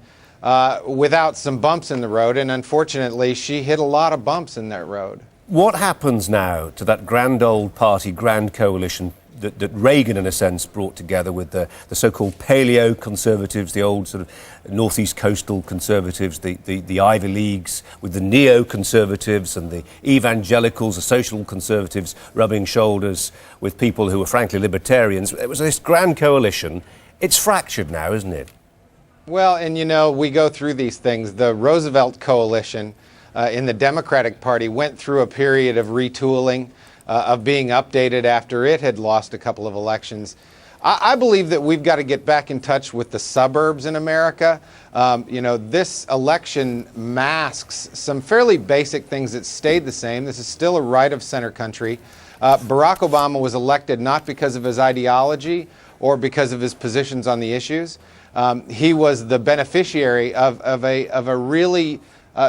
without some bumps in the road, and unfortunately she hit a lot of bumps in that road. What happens now to that grand old party, grand coalition that Reagan, in a sense, brought together with the so-called paleo conservatives, the old sort of northeast coastal conservatives, the Ivy Leagues, with the neo-conservatives and the evangelicals, the social conservatives, rubbing shoulders with people who were frankly libertarians? It was this grand coalition. It's fractured now, isn't it? Well, and you know, we go through these things. The Roosevelt coalition in the Democratic Party went through a period of retooling, of being updated after it had lost a couple of elections. I believe that we've got to get back in touch with the suburbs in America. You know, this election masks some fairly basic things that stayed the same. This is still a right-of-center country. Barack Obama was elected not because of his ideology or because of his positions on the issues. He was the beneficiary of a really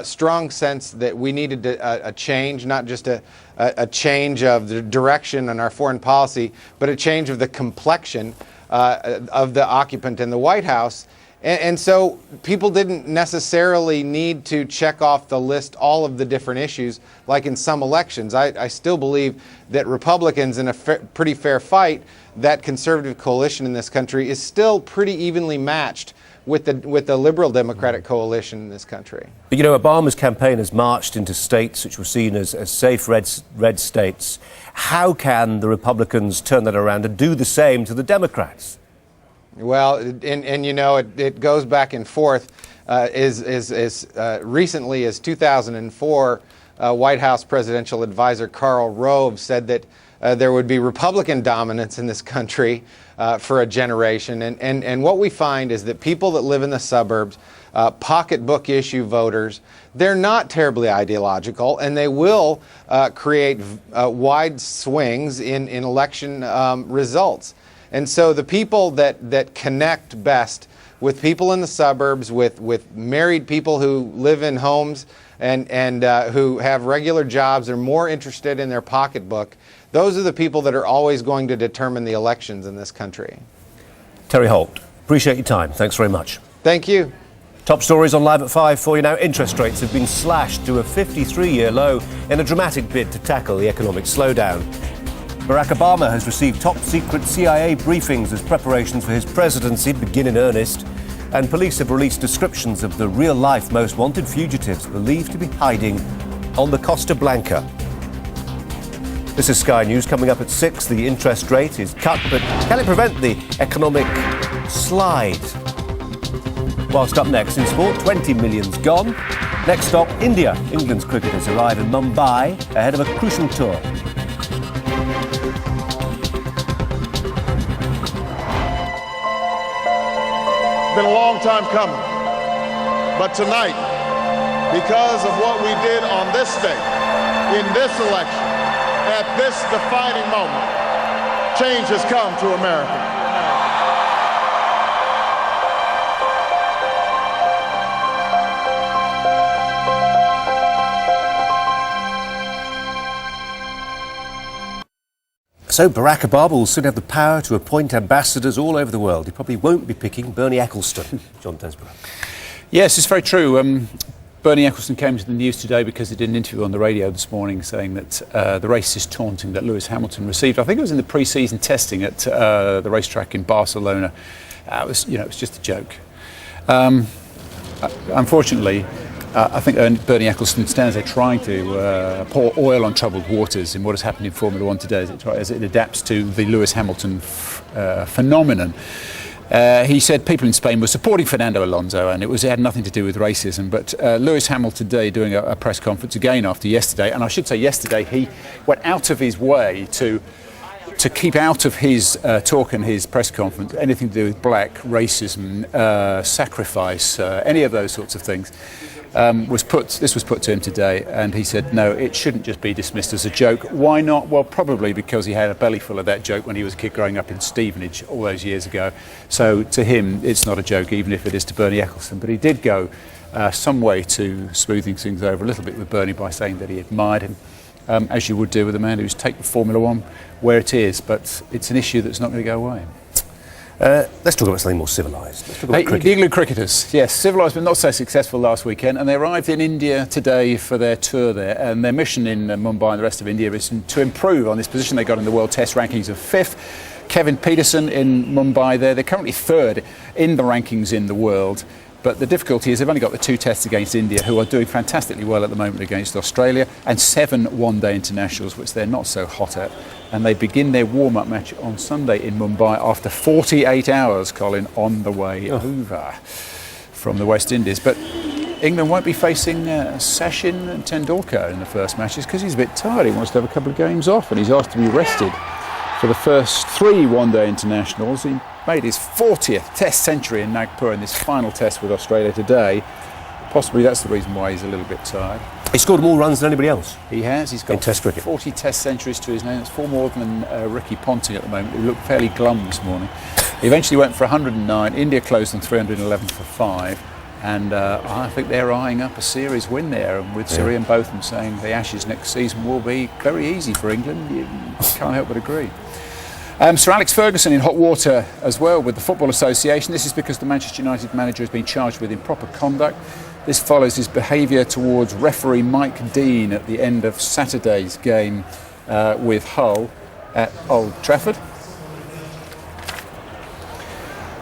strong sense that we needed a change, not just a change of the direction in our foreign policy, but a change of the complexion of the occupant in the White House. And so people didn't necessarily need to check off the list all of the different issues like in some elections. I still believe that Republicans, in a pretty fair fight, that conservative coalition in this country is still pretty evenly matched with the liberal Democratic coalition in this country. But you know, Obama's campaign has marched into states which were seen as safe red states. How can the Republicans turn that around and do the same to the Democrats? Well, and you know, it goes back and forth. As recently as 2004, White House presidential advisor Karl Rove said that there would be Republican dominance in this country for a generation. And what we find is that people that live in the suburbs, pocketbook issue voters, they're not terribly ideological, and they will create wide swings in election results. And so the people that connect best with people in the suburbs, with married people who live in homes and who have regular jobs, are more interested in their pocketbook, those are the people that are always going to determine the elections in this country. Terry Holt, appreciate your time. Thanks very much. Thank you. Top stories on Live at 5 for you now. Interest rates have been slashed to a 53-year low in a dramatic bid to tackle the economic slowdown. Barack Obama has received top-secret CIA briefings as preparations for his presidency begin in earnest, and police have released descriptions of the real-life most wanted fugitives believed to be hiding on the Costa Blanca. This is Sky News. Coming up at 6, the interest rate is cut, but can it prevent the economic slide? Whilst up next in sport, 20 million's gone. Next stop, India. England's cricketers arrive in Mumbai ahead of a crucial tour. Been a long time coming, but tonight, because of what we did on this day, in this election, at this defining moment, change has come to America. So Barack Obama will soon have the power to appoint ambassadors all over the world. He probably won't be picking Bernie Ecclestone. John Desborough. Yes, it's very true. Bernie Ecclestone came to the news today because he did an interview on the radio this morning saying that the racist taunting that Lewis Hamilton received, I think it was in the pre-season testing at the racetrack in Barcelona, it was just a joke. Unfortunately, I think Bernie Ecclestone stands there trying to pour oil on troubled waters in what has happened in Formula One today as it adapts to the Lewis Hamilton phenomenon. He said people in Spain were supporting Fernando Alonso and it had nothing to do with racism. But Lewis Hamilton today doing a press conference again after yesterday, and I should say yesterday he went out of his way to to keep out of his talk and his press conference anything to do with black racism, sacrifice, any of those sorts of things. This was put to him today, and he said, no, it shouldn't just be dismissed as a joke. Why not? Well, probably because he had a belly full of that joke when he was a kid growing up in Stevenage all those years ago. So to him, it's not a joke, even if it is to Bernie Ecclestone. But he did go some way to smoothing things over a little bit with Bernie by saying that he admired him, as you would do with a man who's taken Formula One where it is. But it's an issue that's not going to go away. Let's talk about something more civilised. Let's talk about cricket. The England cricketers, yes, civilised but not so successful last weekend, and they arrived in India today for their tour there, and their mission in Mumbai and the rest of India is to improve on this position they got in the World Test rankings of 5th. Kevin Pietersen in Mumbai there, they're currently 3rd in the rankings in the world. But the difficulty is they've only got the 2 tests against India, who are doing fantastically well at the moment against Australia, and 7 one-day internationals, which they're not so hot at. And they begin their warm-up match on Sunday in Mumbai after 48 hours, Colin, on the way over from the West Indies. But England won't be facing Sachin Tendulkar in the first matches because he's a bit tired. He wants to have a couple of games off, and he's asked to be rested for the first 3 one-day internationals. He made his 40th Test century in Nagpur in this final Test with Australia today. Possibly that's the reason why he's a little bit tired. He scored more runs than anybody else. He has. He's got in Test cricket. 40 Test centuries to his name. That's 4 more than Ricky Ponting at the moment, who looked fairly glum this morning. He eventually went for 109. India closed on 311 for 5. And I think they're eyeing up a series win there, and with Surya and Botham saying the Ashes next season will be very easy for England. You can't help but agree. Sir Alex Ferguson in hot water as well with the Football Association. This is because the Manchester United manager has been charged with improper conduct. This follows his behaviour towards referee Mike Dean at the end of Saturday's game with Hull at Old Trafford.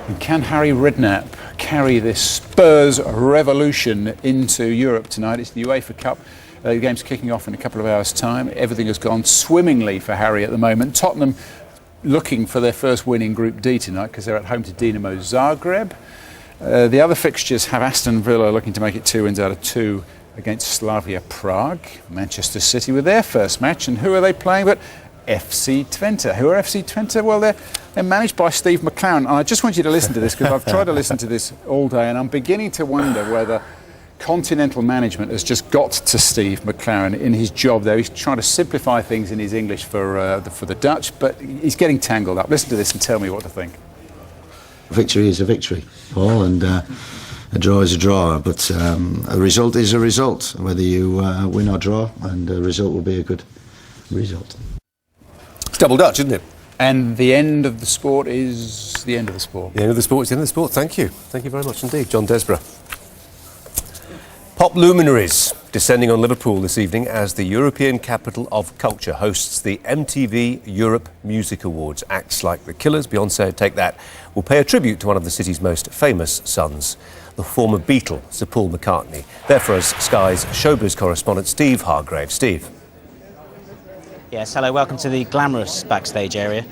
And can Harry Redknapp carry this Spurs revolution into Europe tonight? It's the UEFA Cup. The game's kicking off in a couple of hours' time. Everything has gone swimmingly for Harry at the moment. Tottenham looking for their first win in Group D tonight because they're at home to Dinamo Zagreb. The other fixtures have Aston Villa looking to make it 2 wins out of 2 against Slavia Prague. Manchester City with their first match, and who are they playing but FC Twente? Who are FC Twente? Well, they're managed by Steve McClaren. And I just want you to listen to this because I've tried to listen to this all day, and I'm beginning to wonder whether continental management has just got to Steve McClaren in his job there. He's trying to simplify things in his English for the Dutch, but he's getting tangled up. Listen to this and tell me what to think. A victory is a victory, Paul, and a draw is a draw, but a result is a result, whether you win or draw, and a result will be a good result. It's double Dutch, isn't it? And the end of the sport is the end of the sport. The end of the sport is the end of the sport. Thank you. Thank you very much indeed, John Desborough. Pop luminaries descending on Liverpool this evening as the European Capital of Culture hosts the MTV Europe Music Awards. Acts like The Killers, Beyoncé, Take That, will pay a tribute to one of the city's most famous sons, the former Beatle, Sir Paul McCartney. There for us, Sky's showbiz correspondent Steve Hargrave. Steve. Yes, hello, welcome to the glamorous backstage area.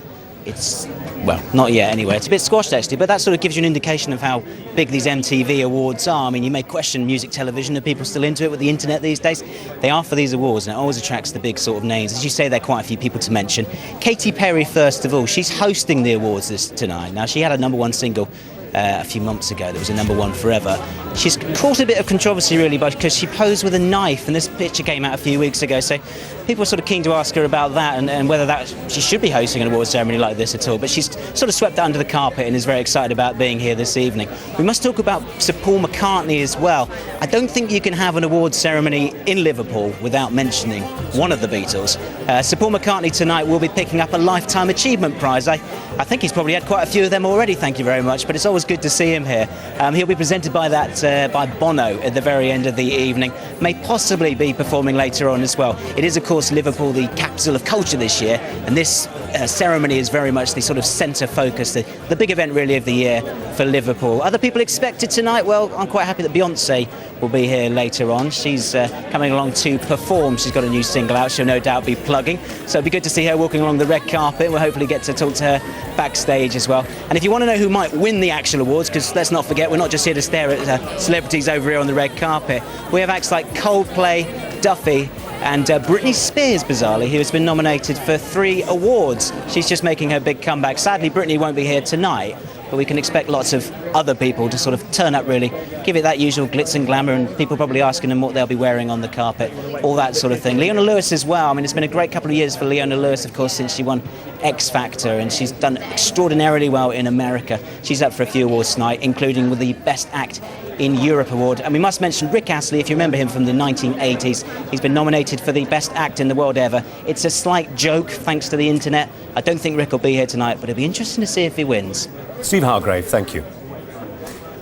It's, well, not yet anyway. It's a bit squashed actually, but that sort of gives you an indication of how big these MTV awards are. I mean, you may question music television. Are people still into it with the internet these days? They are for these awards, and it always attracts the big sort of names. As you say, there are quite a few people to mention. Katy Perry, first of all, she's hosting the awards tonight. Now, she had a #1 single a few months ago that was a #1 forever. She's caused a bit of controversy really because she posed with a knife, and this picture came out a few weeks ago, so people were sort of keen to ask her about that and whether that she should be hosting an award ceremony like this at all, but she's sort of swept that under the carpet and is very excited about being here this evening. We must talk about Sir Paul McCartney as well. I don't think you can have an award ceremony in Liverpool without mentioning one of the Beatles. Sir Paul McCartney tonight will be picking up a Lifetime Achievement Prize. I think he's probably had quite a few of them already, thank you very much, but it's always good to see him here. He'll be presented by by Bono at the very end of the evening. May possibly be performing later on as well. It is, of course, Liverpool, the capital of culture this year, and this ceremony is very much the sort of centre focus, the big event really of the year for Liverpool. Other people expected tonight? Well, I'm quite happy that Beyoncé will be here later on. She's coming along to perform. She's got a new single out. She'll no doubt be plugging. So it'll be good to see her walking along the red carpet. We'll hopefully get to talk to her backstage as well. And if you want to know who might win the actual awards, because let's not forget, we're not just here to stare at celebrities over here on the red carpet. We have acts like Coldplay, Duffy, and Britney Spears, bizarrely, who has been nominated for 3 awards. She's just making her big comeback. Sadly, Britney won't be here tonight, but we can expect lots of other people to sort of turn up, really, give it that usual glitz and glamour, and people probably asking them what they'll be wearing on the carpet, all that sort of thing. Leona Lewis as well. I mean, it's been a great couple of years for Leona Lewis, of course, since she won X Factor, and she's done extraordinarily well in America. She's up for a few awards tonight, including with the Best Act in Europe award. And we must mention Rick Astley, if you remember him from the 1980s. He's been nominated for the Best Act in the world ever. It's a slight joke, thanks to the internet. I don't think Rick will be here tonight, but it'll be interesting to see if he wins. Steve Hargrave, thank you.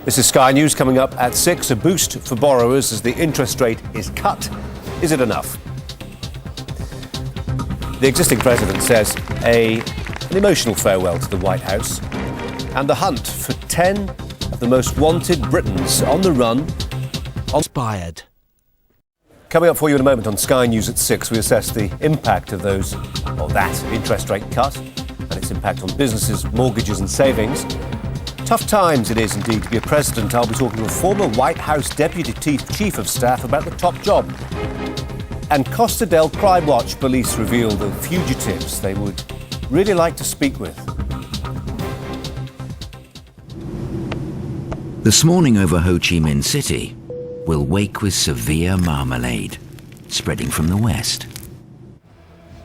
This is Sky News coming up at 6. A boost for borrowers as the interest rate is cut. Is it enough? The existing president says an emotional farewell to the White House, and the hunt for 10 of the most wanted Britons on the run. Inspired. Coming up for you in a moment on Sky News at 6, we assess the impact of that interest rate cut and its impact on businesses, mortgages and savings. Tough times it is indeed to be a president. I'll be talking to a former White House Deputy Chief of Staff about the top job. And Costa del Crime Watch police reveal the fugitives they would really like to speak with. This morning over Ho Chi Minh City will wake with severe marmalade spreading from the west.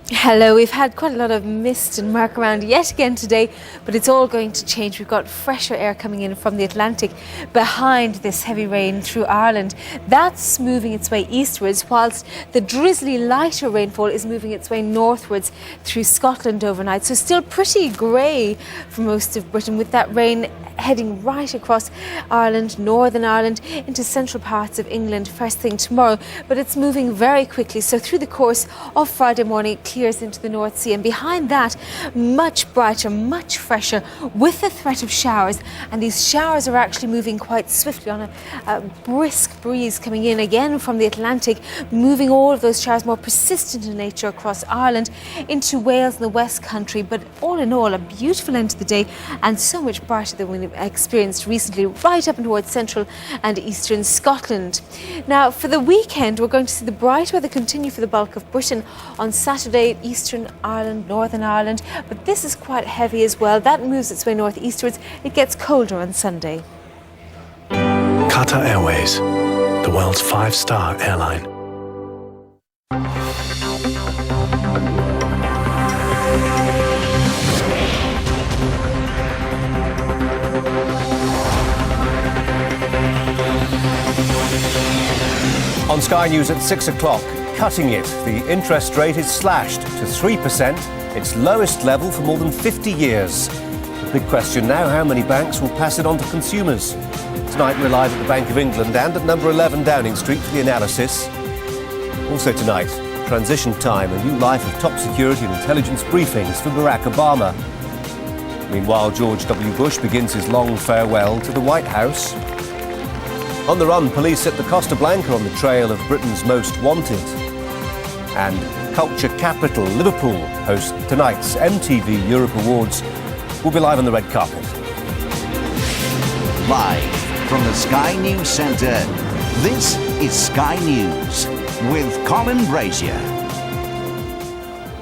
Hello, we've had quite a lot of mist and murk around yet again today, but it's all going to change. We've got fresher air coming in from the Atlantic behind this heavy rain through Ireland. That's moving its way eastwards, whilst the drizzly lighter rainfall is moving its way northwards through Scotland overnight. So still pretty grey for most of Britain, with that rain heading right across Ireland, Northern Ireland, into central parts of England first thing tomorrow. But it's moving very quickly, so through the course of Friday morning it clears into the North Sea, and behind that much brighter, much fresher, with the threat of showers. And these showers are actually moving quite swiftly on a brisk breeze coming in again from the Atlantic, moving all of those showers, more persistent in nature, across Ireland into Wales and the West Country. But all in all, a beautiful end to the day, and so much brighter than we experienced recently, right up and towards central and eastern Scotland. Now, for the weekend, we're going to see the bright weather continue for the bulk of Britain. On Saturday, eastern Ireland, Northern Ireland, but this is quite heavy as well. That moves its way northeastwards. It gets colder on Sunday. Qatar Airways, the world's 5-star airline. On Sky News at 6 o'clock, cutting it. The interest rate is slashed to 3%, its lowest level for more than 50 years. The big question now, how many banks will pass it on to consumers? Tonight we're live at the Bank of England and at number 11 Downing Street for the analysis. Also tonight, transition time, a new life of top security and intelligence briefings for Barack Obama. Meanwhile, George W. Bush begins his long farewell to the White House. On the run, police at the Costa Blanca on the trail of Britain's most wanted. And culture capital Liverpool hosts tonight's MTV Europe Awards. We'll be live on the red carpet. Live from the Sky News Centre, this is Sky News with Colin Brazier.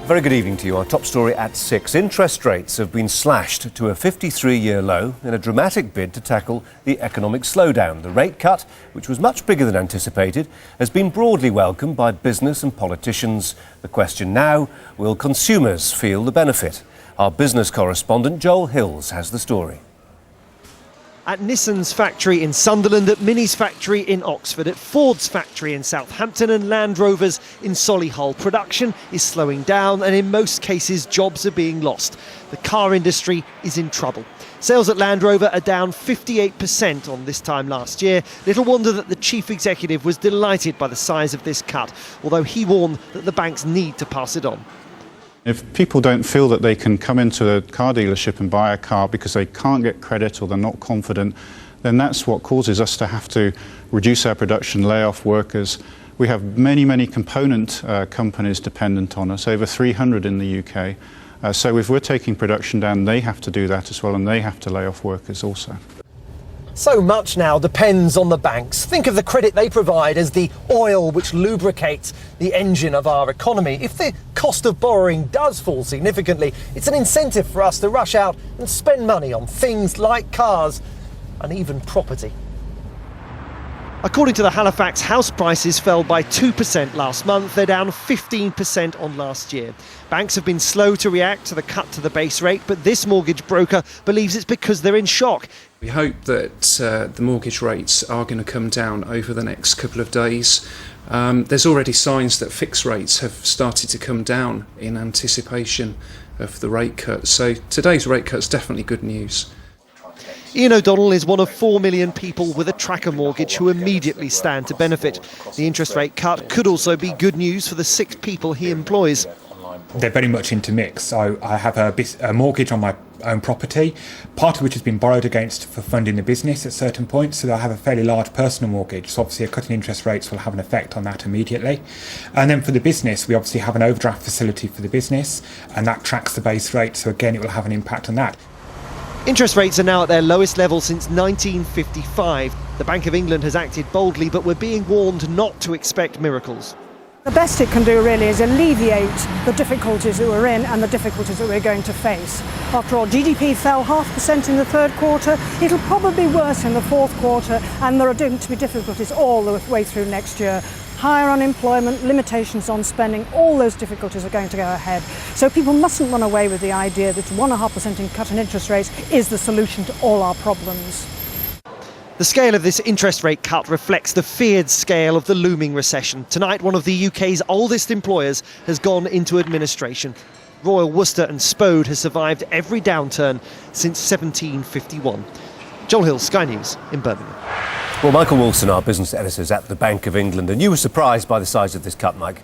Very good evening to you. Our top story at 6. Interest rates have been slashed to a 53-year low in a dramatic bid to tackle the economic slowdown. The rate cut, which was much bigger than anticipated, has been broadly welcomed by business and politicians. The question now, will consumers feel the benefit? Our business correspondent Joel Hills has the story. At Nissan's factory in Sunderland, at Mini's factory in Oxford, at Ford's factory in Southampton and Land Rover's in Solihull, production is slowing down and in most cases jobs are being lost. The car industry is in trouble. Sales at Land Rover are down 58% on this time last year. Little wonder that the chief executive was delighted by the size of this cut, although he warned that the banks need to pass it on. If people don't feel that they can come into a car dealership and buy a car because they can't get credit or they're not confident, then that's what causes us to have to reduce our production, lay off workers. We have many component companies dependent on us, over 300 in the UK. So if we're taking production down, they have to do that as well, and they have to lay off workers also. So much now depends on the banks. Think of the credit they provide as the oil which lubricates the engine of our economy. If the cost of borrowing does fall significantly, it's an incentive for us to rush out and spend money on things like cars and even property. According to the Halifax, house prices fell by 2% last month. They're down 15% on last year. Banks have been slow to react to the cut to the base rate, but this mortgage broker believes it's because they're in shock. We hope that the mortgage rates are going to come down over the next couple of days. There's already signs that fixed rates have started to come down in anticipation of the rate cut. So today's rate cut is definitely good news. Ian O'Donnell is one of 4 million people with a tracker mortgage who immediately stand to benefit. The interest rate cut could also be good news for the 6 people he employs. They're very much intermixed. So I have a mortgage on my own property, part of which has been borrowed against for funding the business at certain points. So I have a fairly large personal mortgage. So obviously a cut in interest rates will have an effect on that immediately. And then for the business, we obviously have an overdraft facility for the business, and that tracks the base rate. So again, it will have an impact on that. Interest rates are now at their lowest level since 1955. The Bank of England has acted boldly, but we're being warned not to expect miracles. The best it can do really is alleviate the difficulties that we're in and the difficulties that we're going to face. After all, GDP fell 0.5% in the third quarter. It'll probably be worse in the fourth quarter, and there are going to be difficulties all the way through next year. Higher unemployment, limitations on spending, all those difficulties are going to go ahead. So people mustn't run away with the idea that 1.5% cut in interest rates is the solution to all our problems. The scale of this interest rate cut reflects the feared scale of the looming recession. Tonight, one of the UK's oldest employers has gone into administration. Royal Worcester and Spode has survived every downturn since 1751. Joel Hill, Sky News in Birmingham. Well, Michael Wilson, our business editor, is at the Bank of England, and you were surprised by the size of this cut, Mike.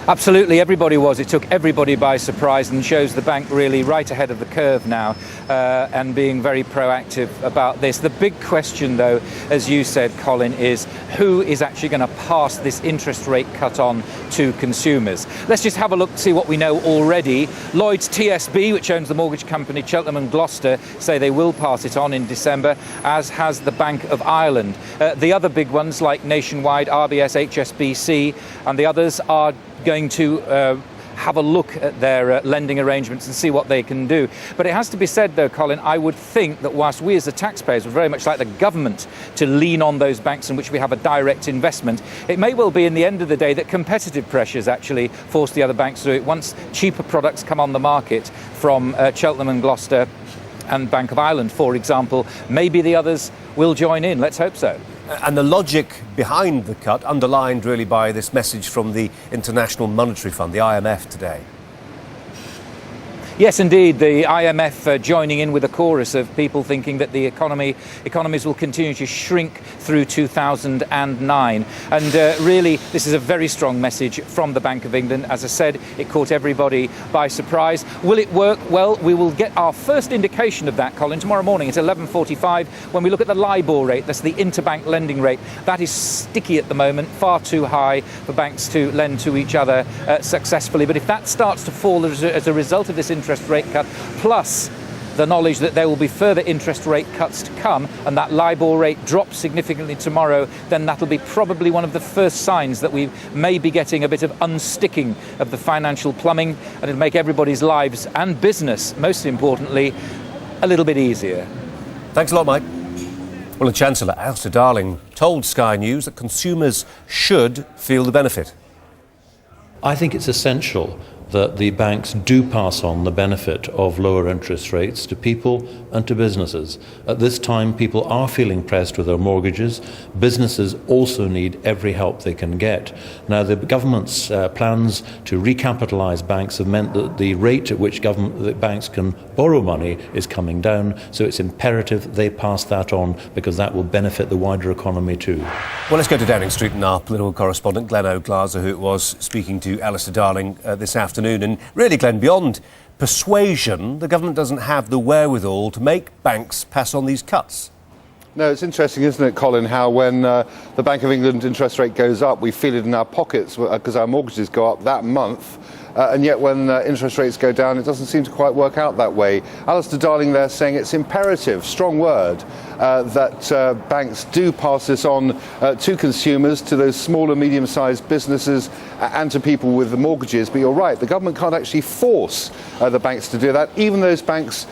Absolutely, everybody was. It took everybody by surprise and shows the bank really right ahead of the curve now and being very proactive about this. The big question, though, as you said, Colin, is who is actually going to pass this interest rate cut on to consumers? Let's just have a look, see what we know already. Lloyds TSB, which owns the mortgage company Cheltenham and Gloucester, say they will pass it on in December, as has the Bank of Ireland. The other big ones like Nationwide, RBS, HSBC and the others are going to have a look at their lending arrangements and see what they can do. But it has to be said, though, Colin, I would think that whilst we as the taxpayers would very much like the government to lean on those banks in which we have a direct investment, it may well be in the end of the day that competitive pressures actually force the other banks to do it. Once cheaper products come on the market from Cheltenham and Gloucester and Bank of Ireland, for example, maybe the others will join in. Let's hope so. And the logic behind the cut underlined really by this message from the International Monetary Fund, the IMF, today. Yes, indeed, the IMF joining in with a chorus of people thinking that the economies will continue to shrink through 2009. And really, this is a very strong message from the Bank of England. As I said, it caught everybody by surprise. Will it work? Well, we will get our first indication of that, Colin, tomorrow morning at 11:45 when we look at the LIBOR rate. That's the interbank lending rate. That is sticky at the moment, far too high for banks to lend to each other successfully. But if that starts to fall as a result of this interest rate cut, plus the knowledge that there will be further interest rate cuts to come, and that LIBOR rate drops significantly tomorrow, then that'll be probably one of the first signs that we may be getting a bit of unsticking of the financial plumbing, and it'll make everybody's lives and business, most importantly, a little bit easier. Thanks a lot, Mike. Well, the Chancellor, Alistair Darling, told Sky News that consumers should feel the benefit. I think it's essential that the banks do pass on the benefit of lower interest rates to people and to businesses. At this time, people are feeling pressed with their mortgages. Businesses also need every help they can get. Now, the government's plans to recapitalise banks have meant that the rate at which that banks can borrow money is coming down, so it's imperative they pass that on because that will benefit the wider economy too. Well, let's go to Downing Street and our political correspondent, Glenn O'Glaser, who was speaking to Alistair Darling this afternoon. And really, Glenn, beyond persuasion, the government doesn't have the wherewithal to make banks pass on these cuts. No, it's interesting, isn't it, Colin, how when the Bank of England interest rate goes up, we feel it in our pockets because our mortgages go up that month. and yet when interest rates go down, it doesn't seem to quite work out that way. Alistair Darling there saying it's imperative, strong word, that banks do pass this on to consumers, to those small and medium-sized businesses and to people with the mortgages. But you're right, the government can't actually force the banks to do that. Even those banks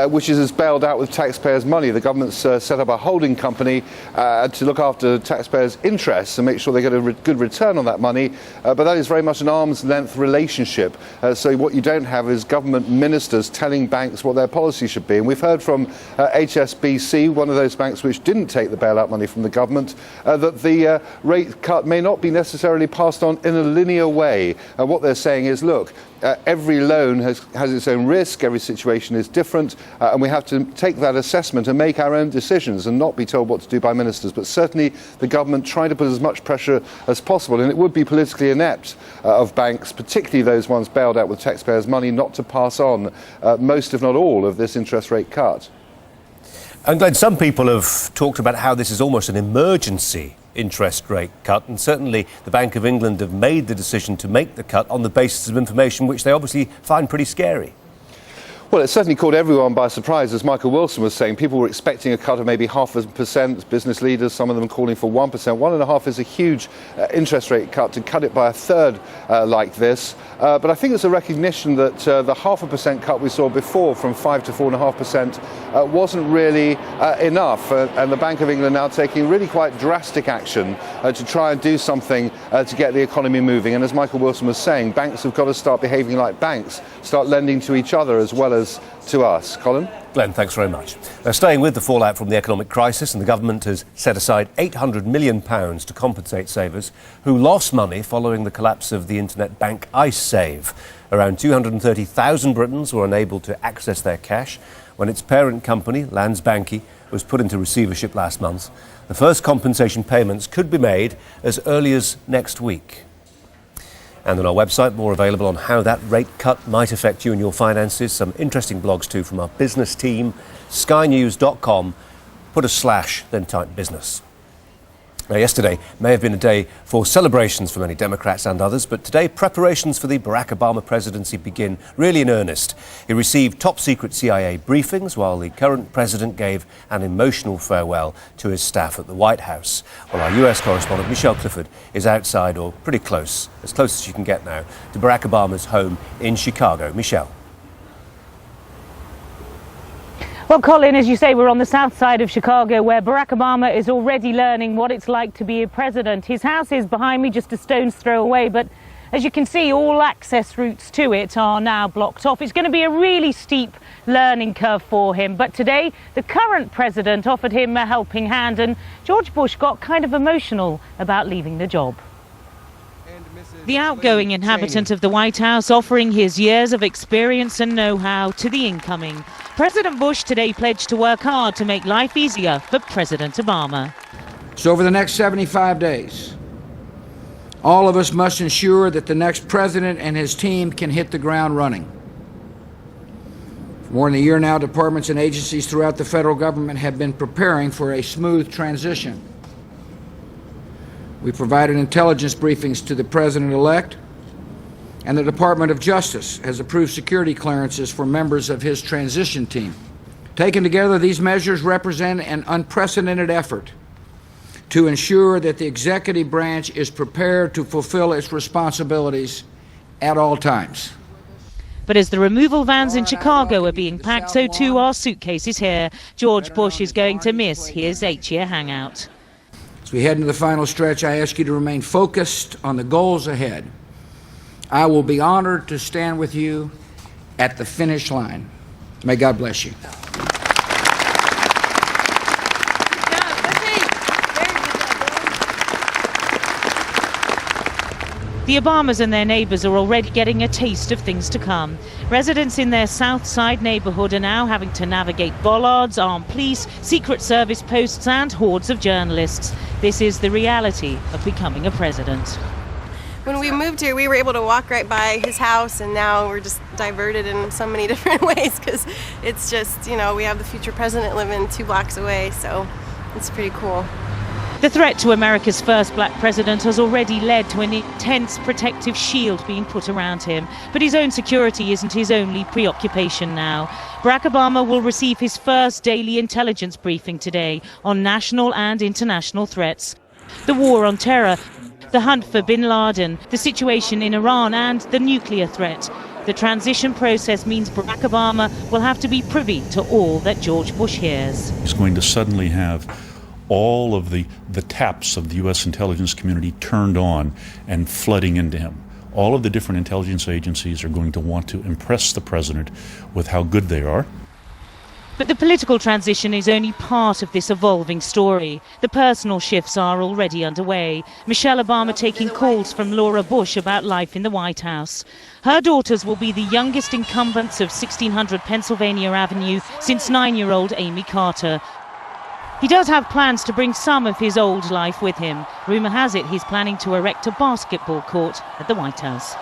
which is bailed out with taxpayers' money. The government's set up a holding company to look after taxpayers' interests and make sure they get a good return on that money. But that is very much an arm's length relationship. So what you don't have is government ministers telling banks what their policy should be. And we've heard from HSBC, one of those banks which didn't take the bailout money from the government, that the rate cut may not be necessarily passed on in a linear way. What they're saying is, look, every loan has its own risk, every situation is different, and we have to take that assessment and make our own decisions and not be told what to do by ministers. But certainly the government trying to put as much pressure as possible, and it would be politically inept of banks, particularly those ones bailed out with taxpayers' money, not to pass on most, if not all, of this interest rate cut. And Glenn, some people have talked about how this is almost an emergency interest rate cut, and certainly the Bank of England have made the decision to make the cut on the basis of information which they obviously find pretty scary. Well, it certainly caught everyone by surprise, as Michael Wilson was saying. People were expecting a cut of maybe 0.5%, business leaders, some of them calling for 1%. 1.5% is a huge interest rate cut. To cut it by a third like this. But I think it's a recognition that the 0.5% cut we saw before, from 5 to 4.5%, wasn't really enough. And the Bank of England now taking really quite drastic action to try and do something to get the economy moving. And as Michael Wilson was saying, banks have got to start behaving like banks, start lending to each other as well as to us. Colin? Glenn, thanks very much. Now, staying with the fallout from the economic crisis, and the government has set aside £800 million to compensate savers who lost money following the collapse of the internet bank iSave. Around 230,000 Britons were unable to access their cash when its parent company, Landsbanki, was put into receivership last month. The first compensation payments could be made as early as next week. And on our website, more available on how that rate cut might affect you and your finances. Some interesting blogs too from our business team. skynews.com. Put a / then type business. Now, yesterday may have been a day for celebrations for many Democrats and others, but today preparations for the Barack Obama presidency begin really in earnest. He received top-secret CIA briefings while the current president gave an emotional farewell to his staff at the White House. Well, our US correspondent Michelle Clifford is outside, or pretty close as you can get now, to Barack Obama's home in Chicago. Michelle. Well, Colin, as you say, we're on the south side of Chicago where Barack Obama is already learning what it's like to be a president. His house is behind me, just a stone's throw away, but as you can see, all access routes to it are now blocked off. It's going to be a really steep learning curve for him, but today the current president offered him a helping hand, and George Bush got kind of emotional about leaving the job. The outgoing inhabitant of the White House offering his years of experience and know-how to the incoming. President Bush today pledged to work hard to make life easier for President Obama. So over the next 75 days, all of us must ensure that the next president and his team can hit the ground running. For more than a year now, departments and agencies throughout the federal government have been preparing for a smooth transition. We provided intelligence briefings to the president-elect, and the Department of Justice has approved security clearances for members of his transition team. Taken together, these measures represent an unprecedented effort to ensure that the executive branch is prepared to fulfill its responsibilities at all times. But as the removal vans in Chicago are being packed, so too are suitcases here. George Bush is going to miss his 8-year hangout. As we head into the final stretch, I ask you to remain focused on the goals ahead. I will be honored to stand with you at the finish line. May God bless you. The Obamas and their neighbours are already getting a taste of things to come. Residents in their South Side neighbourhood are now having to navigate bollards, armed police, Secret Service posts and hordes of journalists. This is the reality of becoming a president. When we moved here, we were able to walk right by his house, and now we're just diverted in so many different ways because it's just, you know, we have the future president living 2 blocks away, so it's pretty cool. The threat to America's first black president has already led to an intense protective shield being put around him. But his own security isn't his only preoccupation now. Barack Obama will receive his first daily intelligence briefing today on national and international threats. The war on terror, the hunt for bin Laden, the situation in Iran and the nuclear threat. The transition process means Barack Obama will have to be privy to all that George Bush hears. He's going to suddenly have all of the taps of the U.S. intelligence community turned on and flooding into him. All of the different intelligence agencies are going to want to impress the president with how good they are. But the political transition is only part of this evolving story. The personal shifts are already underway. Michelle Obama taking calls from Laura Bush about life in the White House. Her daughters will be the youngest incumbents of 1600 Pennsylvania Avenue since 9-year-old Amy Carter. He does have plans to bring some of his old life with him. Rumour has it he's planning to erect a basketball court at the White House.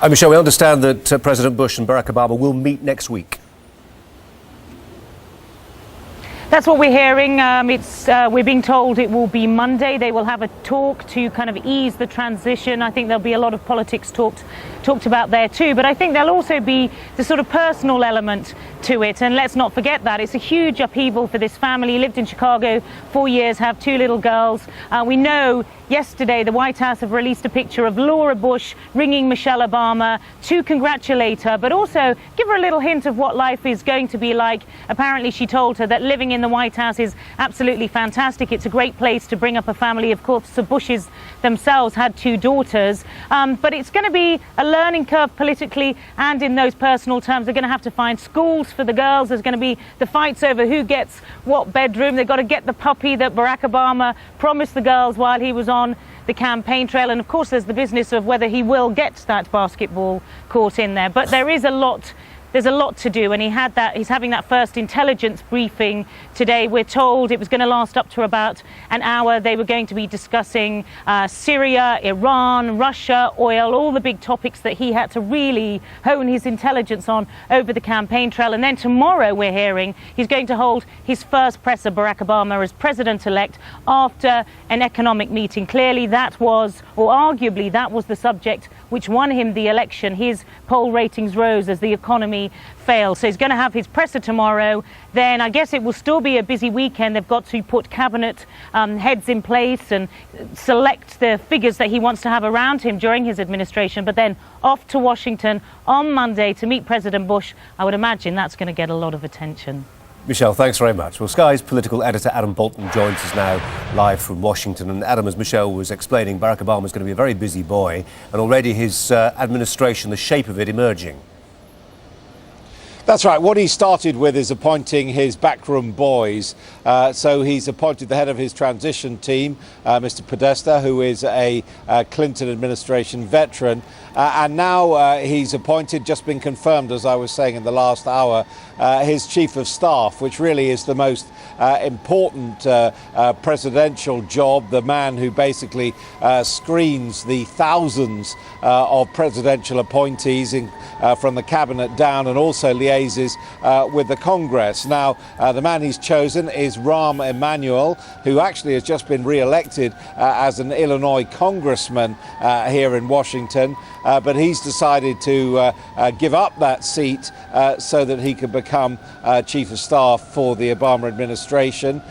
Michelle, we understand that President Bush and Barack Obama will meet next week. That's what we're hearing. We're being told it will be Monday. They will have a talk to kind of ease the transition. I think there'll be a lot of politics talked about there too. But I think there'll also be the sort of personal element to it. And let's not forget that. It's a huge upheaval for this family. Lived in Chicago 4 years, have 2 little girls. We know yesterday the White House have released a picture of Laura Bush ringing Michelle Obama to congratulate her, but also give her a little hint of what life is going to be like. Apparently she told her that living in the White House is absolutely fantastic. It's a great place to bring up a family. Of course, the Bushes themselves had 2 daughters, but it's going to be a learning curve politically and in those personal terms. They're going to have to find schools for the girls. There's going to be the fights over who gets what bedroom. They've got to get the puppy that Barack Obama promised the girls while he was on the campaign trail. And of course, there's the business of whether he will get that basketball court in there. But there is a lot. There's a lot to do, and he's having that first intelligence briefing today. We're told it was going to last up to about an hour. They were going to be discussing Syria, Iran, Russia, oil, all the big topics that he had to really hone his intelligence on over the campaign trail. And then tomorrow, we're hearing, he's going to hold his first presser, Barack Obama, as president-elect after an economic meeting. Clearly that was, or arguably that was the subject which won him the election. His poll ratings rose as the economy failed. So he's going to have his presser tomorrow. Then I guess it will still be a busy weekend. They've got to put cabinet heads in place and select the figures that he wants to have around him during his administration. But then off to Washington on Monday to meet President Bush. I would imagine that's going to get a lot of attention. Michelle, thanks very much. Well, Sky's political editor Adam Bolton joins us now live from Washington. And Adam, as Michelle was explaining, Barack Obama is going to be a very busy boy, and already his administration, the shape of it emerging. That's right. What he started with is appointing his backroom boys. So he's appointed the head of his transition team, Mr. Podesta, who is a Clinton administration veteran. And now he's appointed, just been confirmed, as I was saying in the last hour, his chief of staff, which really is the most important presidential job, the man who basically screens the thousands of presidential appointees from the cabinet down, and also liaises with the Congress. Now, the man he's chosen is Rahm Emanuel, who actually has just been re-elected as an Illinois congressman here in Washington. But he's decided to give up that seat so that he can become chief of staff for the Obama administration.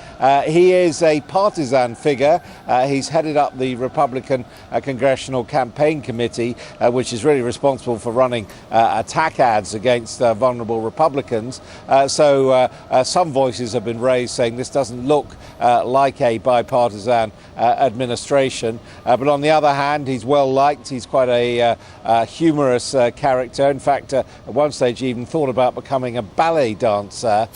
He is a partisan figure. He's headed up the Republican Congressional Campaign Committee, which is really responsible for running attack ads against vulnerable Republicans. So some voices have been raised saying this doesn't look like a bipartisan administration. But on the other hand, he's well liked. He's quite a humorous character. In fact, at one stage he even thought about becoming a ballet dancer.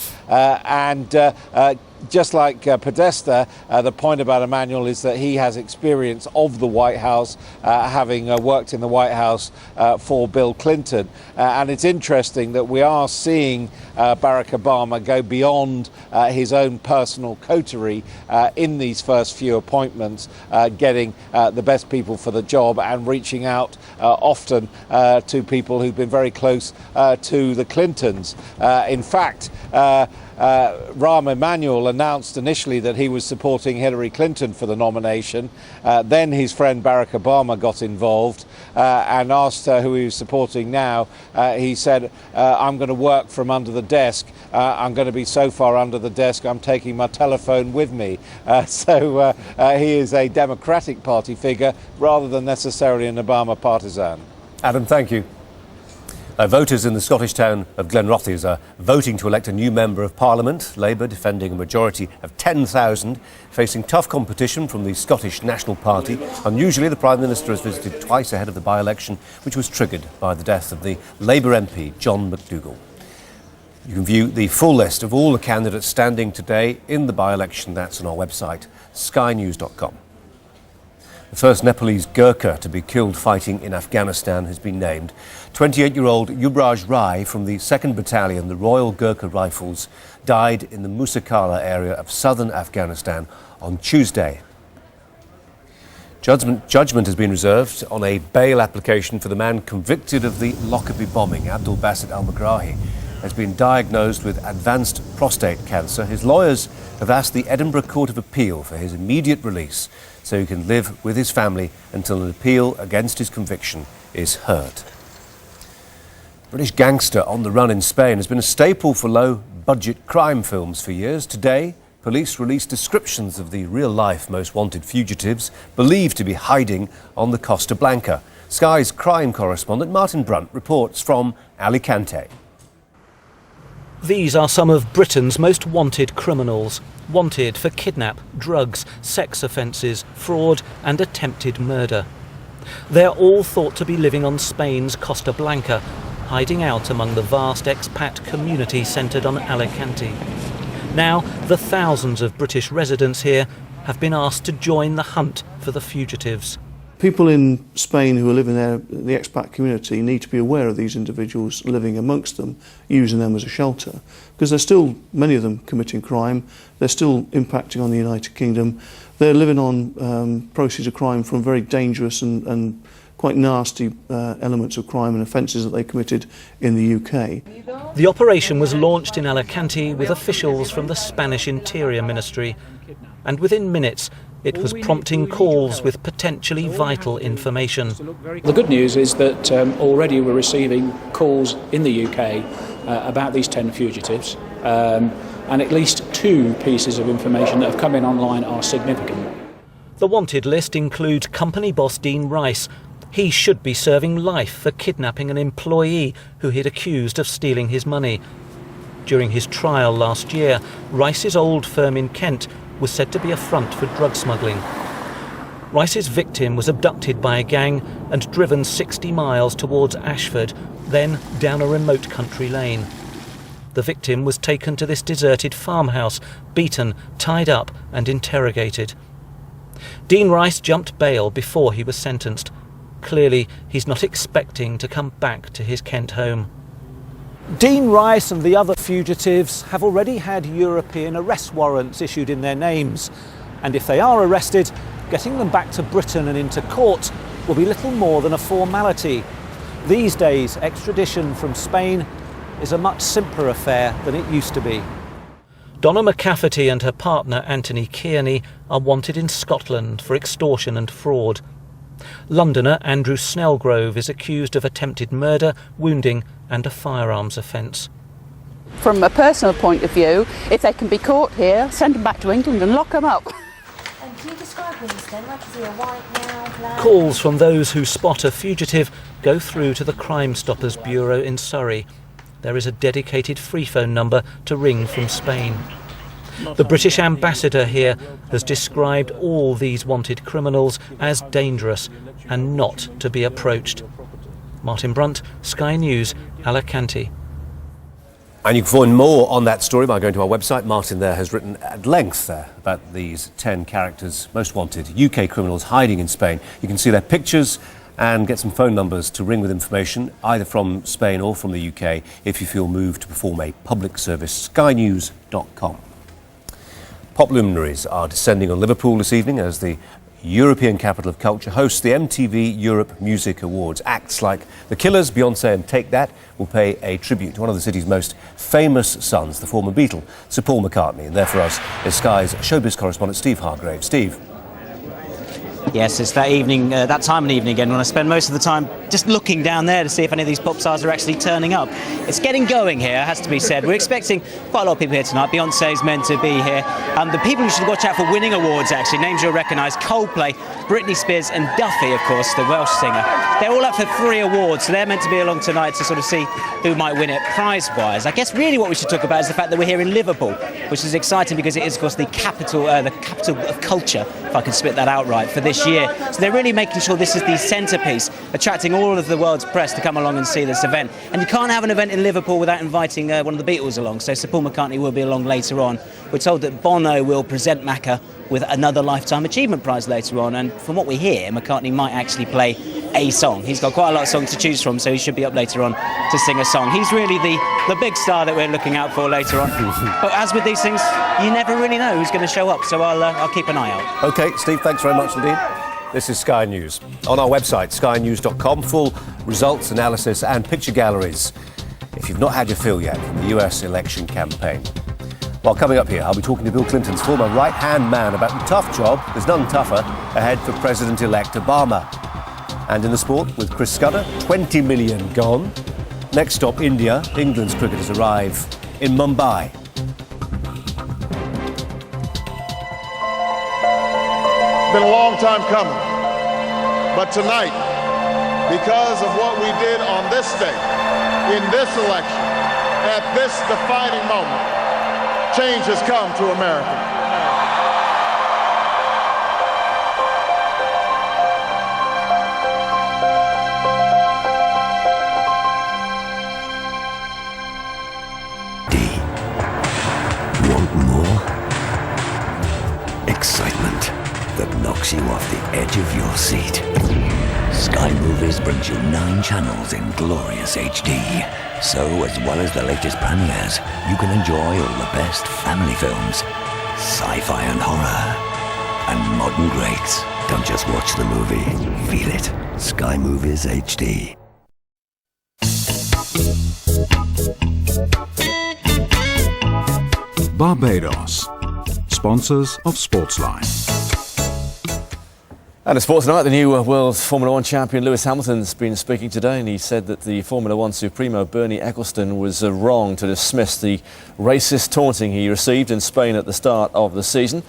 Just like Podesta, the point about Emanuel is that he has experience of the White House, having worked in the White House for Bill Clinton. And it's interesting that we are seeing Barack Obama go beyond his own personal coterie in these first few appointments, getting the best people for the job and reaching out often to people who've been very close to the Clintons. In fact, Rahm Emanuel announced initially that he was supporting Hillary Clinton for the nomination. Then his friend Barack Obama got involved and asked who he was supporting now. He said, I'm going to work from under the desk. I'm going to be so far under the desk I'm taking my telephone with me. So he is a Democratic Party figure rather than necessarily an Obama partisan. Adam, thank you. Voters in the Scottish town of Glenrothes are voting to elect a new Member of Parliament, Labour defending a majority of 10,000, facing tough competition from the Scottish National Party. Unusually, the Prime Minister has visited twice ahead of the by-election, which was triggered by the death of the Labour MP, John McDougall. You can view the full list of all the candidates standing today in the by-election. That's on our website, skynews.com. The first Nepalese Gurkha to be killed fighting in Afghanistan has been named. 28-year-old Yubraj Rai from the 2nd Battalion, the Royal Gurkha Rifles, died in the Musakala area of southern Afghanistan on Tuesday. Judgment has been reserved on a bail application for the man convicted of the Lockerbie bombing. Abdul Basit Al-Maghrahi has been diagnosed with advanced prostate cancer. His lawyers have asked the Edinburgh Court of Appeal for his immediate release so he can live with his family until an appeal against his conviction is heard. British gangster on the run in Spain has been a staple for low-budget crime films for years. Today, police released descriptions of the real-life most wanted fugitives believed to be hiding on the Costa Blanca. Sky's crime correspondent Martin Brunt reports from Alicante. These are some of Britain's most wanted criminals, wanted for kidnap, drugs, sex offences, fraud and attempted murder. They're all thought to be living on Spain's Costa Blanca, hiding out among the vast expat community centred on Alicante. Now, the thousands of British residents here have been asked to join the hunt for the fugitives. People in Spain who are living there, the expat community, need to be aware of these individuals living amongst them, using them as a shelter, because there's still many of them committing crime. They're still impacting on the United Kingdom. They're living on proceeds of crime from very dangerous and quite nasty elements of crime and offences that they committed in the UK. The operation was launched in Alicante with officials from the Spanish Interior Ministry, and within minutes it was prompting calls with potentially vital information. The good news is that already we're receiving calls in the UK about these 10 fugitives, and at least 2 pieces of information that have come in online are significant. The wanted list includes company boss Dean Rice. He should be serving life for kidnapping an employee who he'd accused of stealing his money. During his trial last year, Rice's old firm in Kent was said to be a front for drug smuggling. Rice's victim was abducted by a gang and driven 60 miles towards Ashford, then down a remote country lane. The victim was taken to this deserted farmhouse, beaten, tied up and interrogated. Dean Rice jumped bail before he was sentenced. Clearly, he's not expecting to come back to his Kent home. Dean Rice and the other fugitives have already had European arrest warrants issued in their names, and if they are arrested, getting them back to Britain and into court will be little more than a formality. These days, extradition from Spain is a much simpler affair than it used to be. Donna McCafferty and her partner Anthony Kearney are wanted in Scotland for extortion and fraud. Londoner Andrew Snellgrove is accused of attempted murder, wounding and a firearms offence. From a personal point of view, if they can be caught here, send them back to England and lock them up. And can you describe Winston? Like, is he a white now, black? Calls from those who spot a fugitive go through to the Crime Stoppers Bureau in Surrey. There is a dedicated free phone number to ring from Spain. The British ambassador here has described all these wanted criminals as dangerous and not to be approached. Martin Brunt, Sky News, Alicante. And you can find more on that story by going to our website. Martin there has written at length there about these 10 characters, most wanted UK criminals hiding in Spain. You can see their pictures and get some phone numbers to ring with information, either from Spain or from the UK, if you feel moved to perform a public service. skynews.com. Pop luminaries are descending on Liverpool this evening as the European Capital of Culture hosts the MTV Europe Music Awards. Acts like The Killers, Beyoncé and Take That will pay a tribute to one of the city's most famous sons, the former Beatle, Sir Paul McCartney. And there for us is Sky's showbiz correspondent Steve Hargrave. Steve. Yes, it's that evening, that time of the evening again when I spend most of the time just looking down there to see if any of these pop stars are actually turning up. It's getting going here, has to be said. We're expecting quite a lot of people here tonight. Beyoncé's meant to be here. The people who should watch out for winning awards, actually, names you'll recognise: Coldplay, Britney Spears and Duffy, of course, the Welsh singer. They're all up for 3 awards, so they're meant to be along tonight to sort of see who might win it prize-wise. I guess really what we should talk about is the fact that we're here in Liverpool, which is exciting because it is, of course, the capital of culture, if I can spit that out right, for this year. So they're really making sure this is the centrepiece, attracting all of the world's press to come along and see this event. And you can't have an event in Liverpool without inviting one of the Beatles along, so Sir Paul McCartney will be along later on. We're told that Bono will present Macca with another Lifetime Achievement Prize later on, and from what we hear, McCartney might actually play a song. He's got quite a lot of songs to choose from, so he should be up later on to sing a song. He's really the big star that we're looking out for later on. But as with these things, you never really know who's going to show up, so I'll keep an eye out. OK, Steve, thanks very much indeed. This is Sky News. On our website, skynews.com, full results, analysis and picture galleries, if you've not had your fill yet from the US election campaign. Well, coming up here, I'll be talking to Bill Clinton's former right-hand man about the tough job, there's none tougher, ahead for President-elect Obama. And in the sport, with Chris Scudder, 20 million gone. Next stop, India. England's cricketers arrive in Mumbai. Been a long time coming, but tonight, because of what we did on this day, in this election, at this defining moment, change has come to America. Want more? Excitement that knocks you off the edge of your seat. Sky Movies brings you 9 channels in glorious HD. So, as well as the latest premieres, you can enjoy all the best family films, sci-fi and horror, and modern greats. Don't just watch the movie, feel it. Sky Movies HD. Barbados, sponsors of Sportsline. And in sports tonight, the new world Formula 1 champion Lewis Hamilton's been speaking today, and he said that the Formula 1 Supremo Bernie Ecclestone was wrong to dismiss the racist taunting he received in Spain at the start of the season.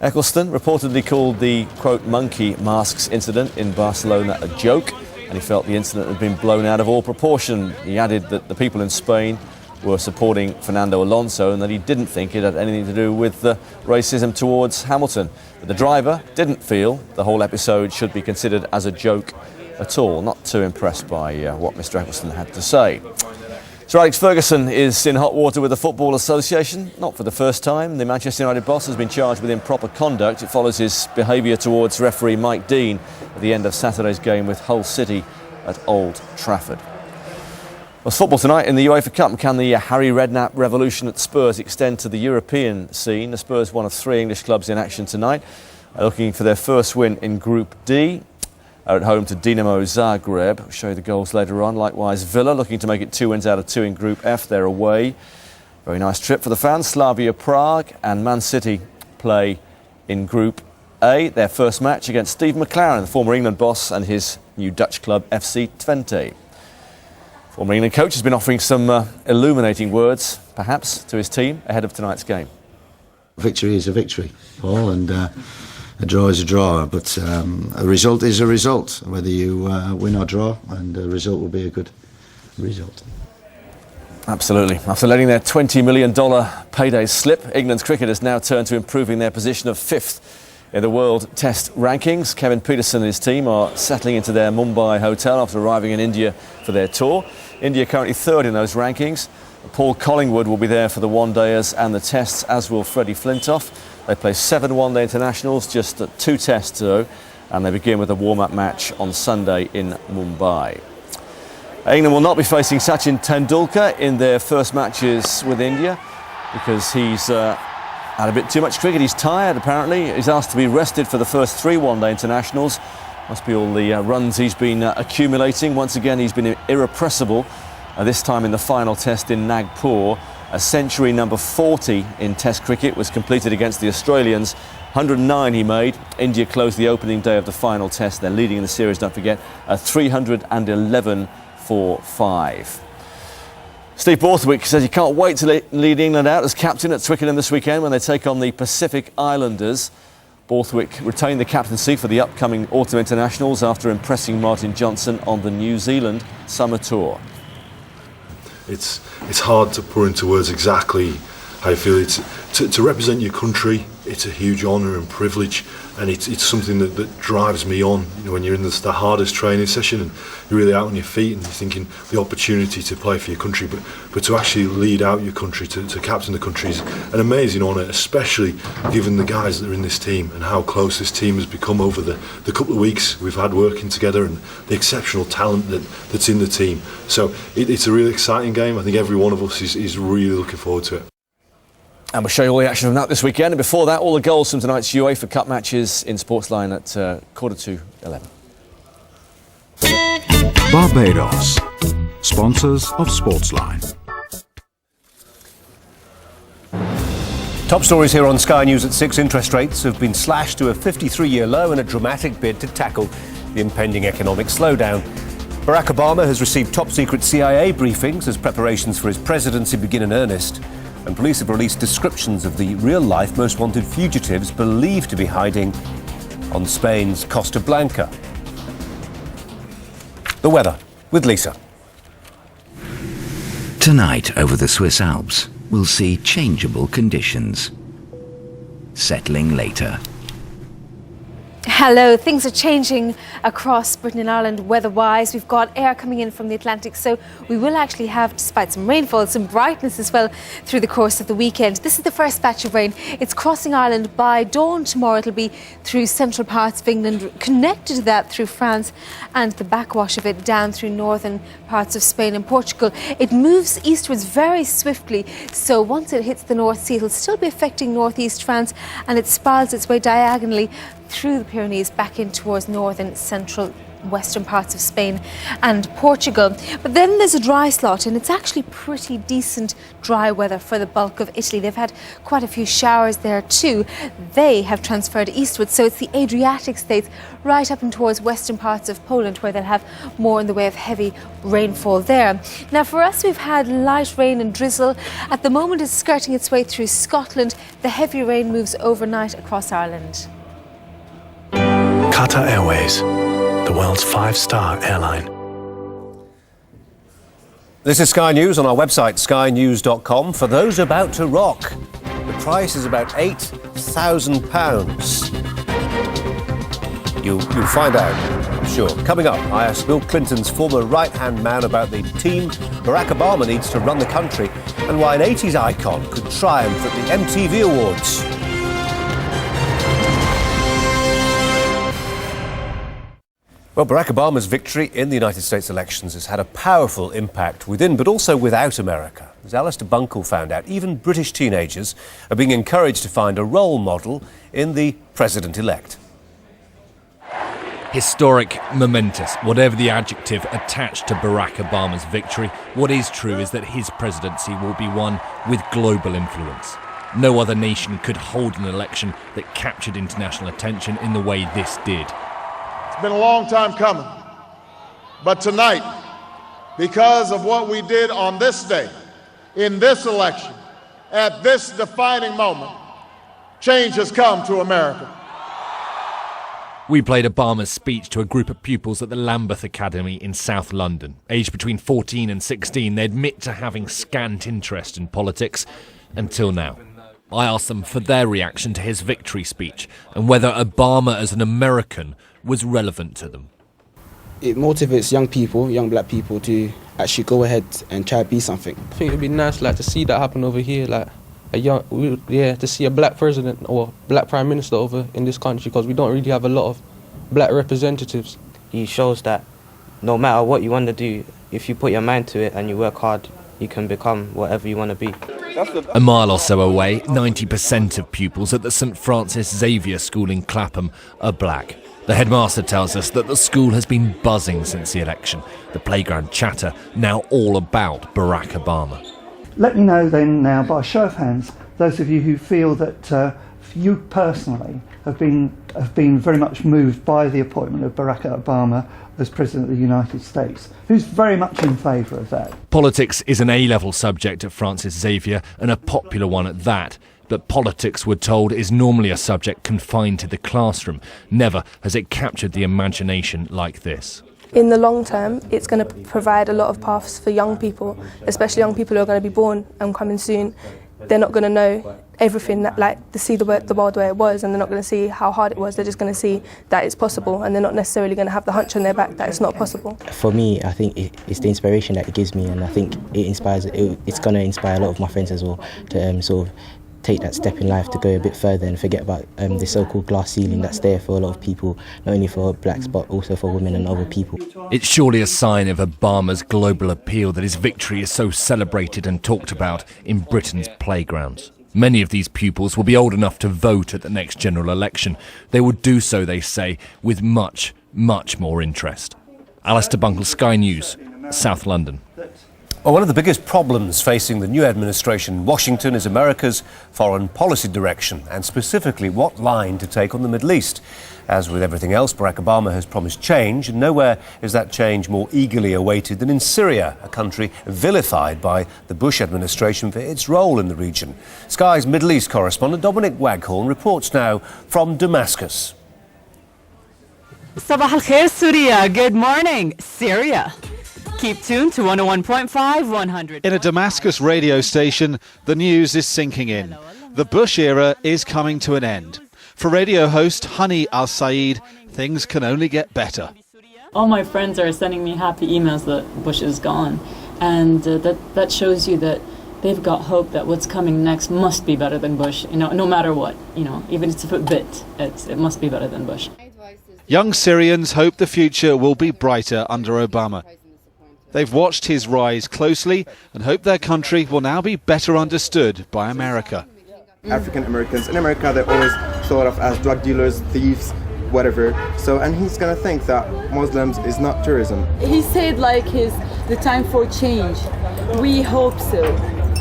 Ecclestone reportedly called the, quote, monkey masks incident in Barcelona a joke, and he felt the incident had been blown out of all proportion. He added that the people in Spain were supporting Fernando Alonso and that he didn't think it had anything to do with racism towards Hamilton. But the driver didn't feel the whole episode should be considered as a joke at all. Not too impressed by what Mr. Ecclestone had to say. Sir Alex Ferguson is in hot water with the Football Association. Not for the first time. The Manchester United boss has been charged with improper conduct. It follows his behaviour towards referee Mike Dean at the end of Saturday's game with Hull City at Old Trafford. Well, football tonight in the UEFA Cup. Can the Harry Redknapp revolution at Spurs extend to the European scene? The Spurs, one of 3 English clubs in action tonight, are looking for their first win in Group D. Are at home to Dinamo Zagreb. I'll show you the goals later on. Likewise, Villa looking to make it 2 wins out of 2 in Group F. They're away. Very nice trip for the fans. Slavia Prague and Man City play in Group A. Their first match against Steve McLaren, the former England boss, and his new Dutch club FC Twente. Former England coach has been offering some illuminating words, perhaps, to his team ahead of tonight's game. Victory is a victory, Paul, and a draw is a draw, but a result is a result, whether you win or draw, and a result will be a good result. Absolutely. After letting their $20 million payday slip, England's cricketers now turn to improving their position of 5th in the World Test rankings. Kevin Pietersen and his team are settling into their Mumbai hotel after arriving in India for their tour. India currently 3rd in those rankings. Paul Collingwood will be there for the one-dayers and the tests, as will Freddie Flintoff. They play 7 one-day internationals, just 2 tests though, and they begin with a warm-up match on Sunday in Mumbai. England will not be facing Sachin Tendulkar in their first matches with India because he's Had a bit too much cricket. He's tired, apparently. He's asked to be rested for the first 3 one-day internationals. Must be all the runs he's been accumulating. Once again, he's been irrepressible, this time in the final test in Nagpur. A century number 40 in Test cricket was completed against the Australians. 109 he made. India closed the opening day of the final test. They're leading in the series, don't forget, 311 for 5. Steve Borthwick says he can't wait to lead England out as captain at Twickenham this weekend when they take on the Pacific Islanders. Borthwick retained the captaincy for the upcoming autumn internationals after impressing Martin Johnson on the New Zealand summer tour. It's hard to put into words exactly how you feel. To represent your country, it's a huge honour and privilege, and it's something that drives me on. You know, when you're in the hardest training session and you're really out on your feet and you're thinking the opportunity to play for your country, but to actually lead out your country, to captain the country is an amazing honour, especially given the guys that are in this team and how close this team has become over the couple of weeks we've had working together and the exceptional talent that's in the team. So it's a really exciting game. I think every one of us is really looking forward to it. And we'll show you all the action from that this weekend. And before that, all the goals from tonight's UEFA Cup matches in Sportsline at 11:15. Barbados, sponsors of Sportsline. Top stories here on Sky News at 6. Interest rates have been slashed to a 53-year low in a dramatic bid to tackle the impending economic slowdown. Barack Obama has received top-secret CIA briefings as preparations for his presidency begin in earnest. And police have released descriptions of the real-life most wanted fugitives believed to be hiding on Spain's Costa Blanca. The weather with Lisa. Tonight over the Swiss Alps, we'll see changeable conditions. Settling later. Hello, things are changing across Britain and Ireland weather-wise. We've got air coming in from the Atlantic, so we will actually have, despite some rainfall, some brightness as well through the course of the weekend. This is the first batch of rain. It's crossing Ireland by dawn tomorrow. It'll be through central parts of England, connected to that through France and the backwash of it down through northern parts of Spain and Portugal. It moves eastwards very swiftly, so once it hits the North Sea, it'll still be affecting northeast France, and it spirals its way diagonally through the Pyrenees back in towards northern, central, western parts of Spain and Portugal. But then there's a dry slot, and it's actually pretty decent dry weather for the bulk of Italy. They've had quite a few showers there too. They have transferred eastward, so it's the Adriatic states right up and towards western parts of Poland where they'll have more in the way of heavy rainfall there. Now for us, we've had light rain and drizzle. At the moment it's skirting its way through Scotland. The heavy rain moves overnight across Ireland. Qatar Airways, the world's 5-star airline. This is Sky News on our website, skynews.com. For those about to rock, the price is about £8,000. You'll find out, I'm sure. Coming up, I asked Bill Clinton's former right-hand man about the team Barack Obama needs to run the country and why an 80s icon could triumph at the MTV Awards. Well, Barack Obama's victory in the United States elections has had a powerful impact within, but also without America. As Alistair Bunkle found out, even British teenagers are being encouraged to find a role model in the president-elect. Historic, momentous, whatever the adjective attached to Barack Obama's victory, what is true is that his presidency will be one with global influence. No other nation could hold an election that captured international attention in the way this did. It's been a long time coming, but tonight, because of what we did on this day, in this election, at this defining moment, change has come to America. We played Obama's speech to a group of pupils at the Lambeth Academy in South London. Aged between 14 and 16, they admit to having scant interest in politics until now. I asked them for their reaction to his victory speech and whether Obama as an American was relevant to them. It motivates young people, young black people, to actually go ahead and try to be something. I think it'd be nice, to see that happen over here, to see a black president or black prime minister over in this country, because we don't really have a lot of black representatives. He shows that no matter what you want to do, if you put your mind to it and you work hard, you can become whatever you want to be. A mile or so away, 90% of pupils at the St Francis Xavier School in Clapham are black. The headmaster tells us that the school has been buzzing since the election. The playground chatter now all about Barack Obama. Let me know then now, by show of hands, those of you who feel that you personally have been very much moved by the appointment of Barack Obama as President of the United States. Who's very much in favour of that? Politics is an A-level subject at Francis Xavier, and a popular one at that. But politics, we're told, is normally a subject confined to the classroom. Never has it captured the imagination like this. In the long term, it's going to provide a lot of paths for young people, especially young people who are going to be born and coming soon. They're not going to know everything, to see the world where it was, and they're not going to see how hard it was. They're just going to see that it's possible, and they're not necessarily going to have the hunch on their back that it's not possible. For me, I think it's the inspiration that it gives me, and I think it's going to inspire a lot of my friends as well to sort of take that step in life to go a bit further and forget about the so-called glass ceiling that's there for a lot of people, not only for blacks but also for women and other people. It's surely a sign of Obama's global appeal that his victory is so celebrated and talked about in Britain's playgrounds. Many of these pupils will be old enough to vote at the next general election. They will do so, they say, with much, much more interest. Alistair Bunkle, Sky News, South London. Well, one of the biggest problems facing the new administration in Washington is America's foreign policy direction, and specifically what line to take on the Middle East. As with everything else, Barack Obama has promised change, and nowhere is that change more eagerly awaited than in Syria, a country vilified by the Bush administration for its role in the region. Sky's Middle East correspondent Dominic Waghorn reports now from Damascus. Sabah al-Khair, Syria. Good morning, Syria. Keep tuned to 101.5, 100. In a Damascus radio station, the news is sinking in. The Bush era is coming to an end. For radio host Hani Al-Saeed, things can only get better. All my friends are sending me happy emails that Bush is gone. And that shows you that they've got hope that what's coming next must be better than Bush. No matter what, even if it's a bit, it must be better than Bush. Young Syrians hope the future will be brighter under Obama. They've watched his rise closely and hope their country will now be better understood by America. African Americans in America, they're always thought of as drug dealers, thieves, whatever. And he's going to think that Muslims is not tourism. He said the time for change. We hope so.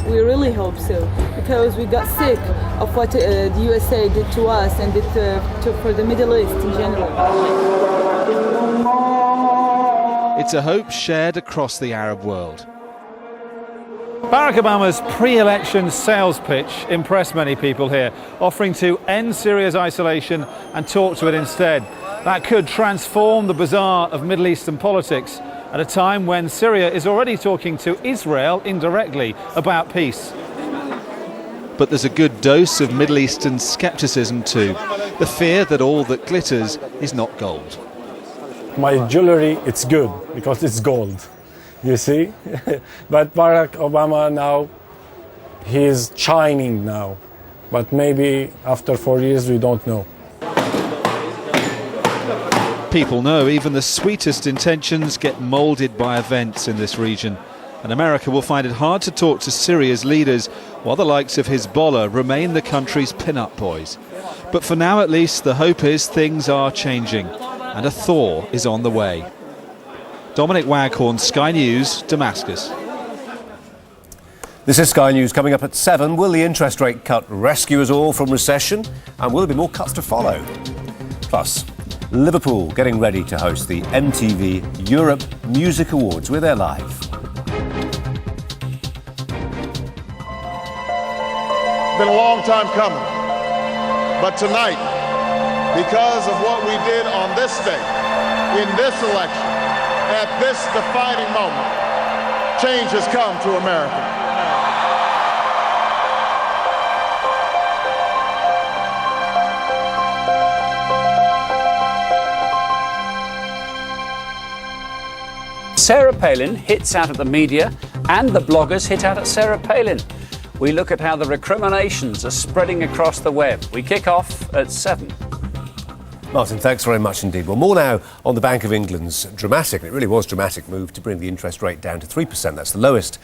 We really hope so, because we got sick of what the USA did to us and did for the Middle East in general. It's a hope shared across the Arab world. Barack Obama's pre-election sales pitch impressed many people here, offering to end Syria's isolation and talk to it instead. That could transform the bazaar of Middle Eastern politics at a time when Syria is already talking to Israel indirectly about peace. But there's a good dose of Middle Eastern skepticism too, the fear that all that glitters is not gold. My jewelry, it's good because it's gold, you see? But Barack Obama now, he's shining now. But maybe after 4 years, we don't know. People know even the sweetest intentions get moulded by events in this region. And America will find it hard to talk to Syria's leaders while the likes of Hezbollah remain the country's pin-up boys. But for now at least, the hope is things are changing. And a thaw is on the way. Dominic Waghorn, Sky News, Damascus. This is Sky News. Coming up at 7. Will the interest rate cut rescue us all from recession? And will there be more cuts to follow? Plus, Liverpool getting ready to host the MTV Europe Music Awards. We're there live. Been a long time coming. But tonight, because of what we did on this day, in this election, at this defining moment, change has come to America. Sarah Palin hits out at the media and the bloggers hit out at Sarah Palin. We look at how the recriminations are spreading across the web. We kick off at 7. Martin, thanks very much indeed. Well, more now on the Bank of England's dramatic, it really was dramatic, move to bring the interest rate down to 3%. That's the lowest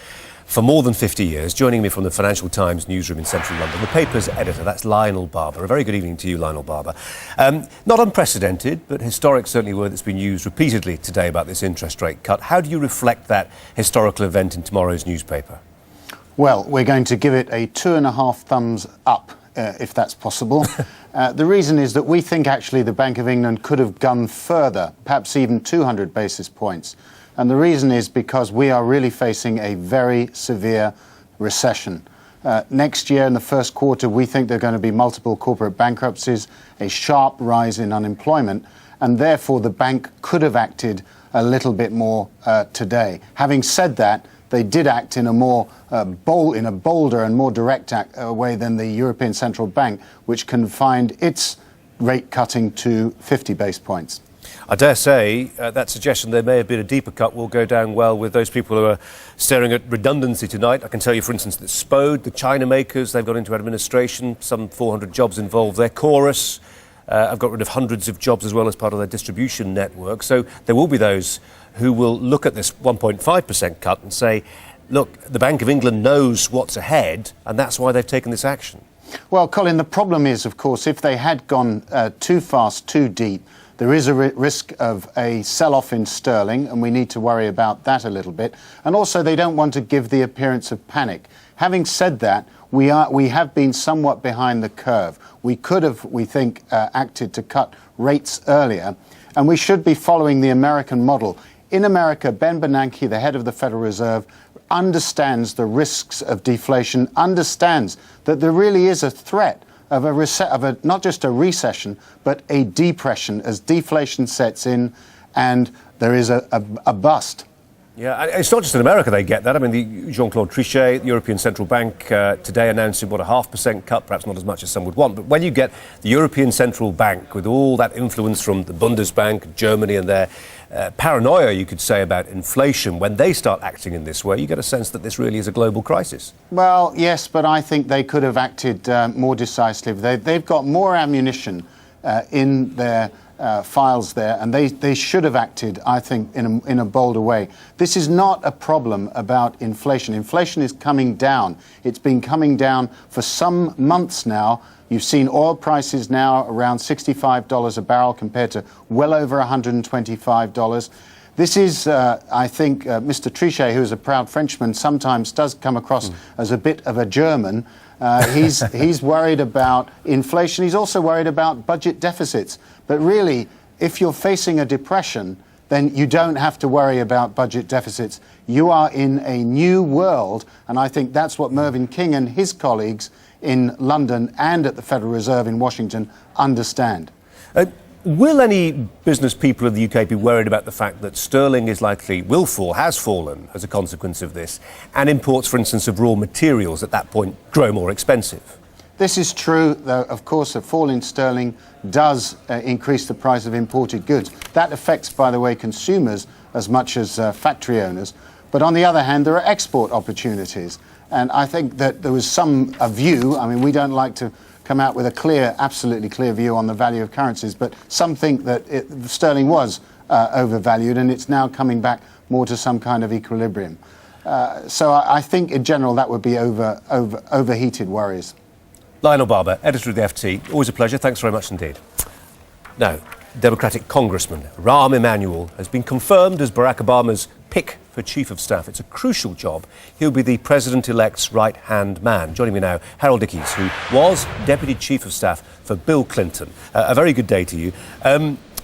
for more than 50 years. Joining me from the Financial Times newsroom in central London, the paper's editor, that's Lionel Barber. A very good evening to you, Lionel Barber. Not unprecedented, but historic, certainly, word that's been used repeatedly today about this interest rate cut. How do you reflect that historical event in tomorrow's newspaper? Well, we're going to give it a 2.5 thumbs up, if that's possible. The reason is that we think actually the Bank of England could have gone further, perhaps even 200 basis points. And the reason is because we are really facing a very severe recession. Next year, in the first quarter, we think there are going to be multiple corporate bankruptcies, a sharp rise in unemployment, and therefore the bank could have acted a little bit more today. Having said that, they did act in a more bolder and more direct way than the European Central Bank, which confined its rate cutting to 50 base points. I dare say that suggestion there may have been a deeper cut will go down well with those people who are staring at redundancy tonight. I can tell you, for instance, that Spode, the China makers, they've got into administration, some 400 jobs involved there. Chorus have got rid of hundreds of jobs as well as part of their distribution network. So there will be those who will look at this 1.5% cut and say, look, the Bank of England knows what's ahead, and that's why they've taken this action. Well, Colin, the problem is, of course, if they had gone too fast, too deep, there is a risk of a sell-off in sterling, and we need to worry about that a little bit. And also, they don't want to give the appearance of panic. Having said that, we have been somewhat behind the curve. We could have, we think, acted to cut rates earlier, and we should be following the American model. In America, Ben Bernanke, the head of the Federal Reserve, understands the risks of deflation, understands that there really is a threat of not just a recession, but a depression as deflation sets in and there is a bust. Yeah, it's not just in America they get that. I mean, Jean-Claude Trichet, the European Central Bank, today announcing, a 0.5% cut, perhaps not as much as some would want. But when you get the European Central Bank with all that influence from the Bundesbank, Germany, and their paranoia, you could say, about inflation, when they start acting in this way, you get a sense that this really is a global crisis. Well, yes, but I think they could have acted more decisively. They've got more ammunition in their files there, and they should have acted, I think, in a bolder way. This is not a problem about inflation. Inflation is coming down. It's been coming down for some months now. You've seen oil prices now around $65 a barrel compared to well over $125. This is, I think, Mr. Trichet, who is a proud Frenchman, sometimes does come across as a bit of a German. He's worried about inflation. He's also worried about budget deficits. But really, if you're facing a depression, then you don't have to worry about budget deficits. You are in a new world, and I think that's what Mervyn King and his colleagues in London and at the Federal Reserve in Washington understand. Will any business people in the UK be worried about the fact that sterling has fallen as a consequence of this, and imports, for instance, of raw materials at that point grow more expensive? This is true, though, of course, a fall in sterling does increase the price of imported goods. That affects, by the way, consumers as much as factory owners. But on the other hand, there are export opportunities. And I think that there was a view, I mean, we don't like to come out with a absolutely clear view on the value of currencies, but some think that sterling was overvalued and it's now coming back more to some kind of equilibrium. So I think in general that would be overheated worries. Lionel Barber, editor of the FT, always a pleasure. Thanks very much indeed. Now, Democratic Congressman Rahm Emanuel has been confirmed as Barack Obama's pick for Chief of Staff. It's a crucial job. He'll be the President-elect's right-hand man. Joining me now, Harold Ickes, who was Deputy Chief of Staff for Bill Clinton. A very good day to you.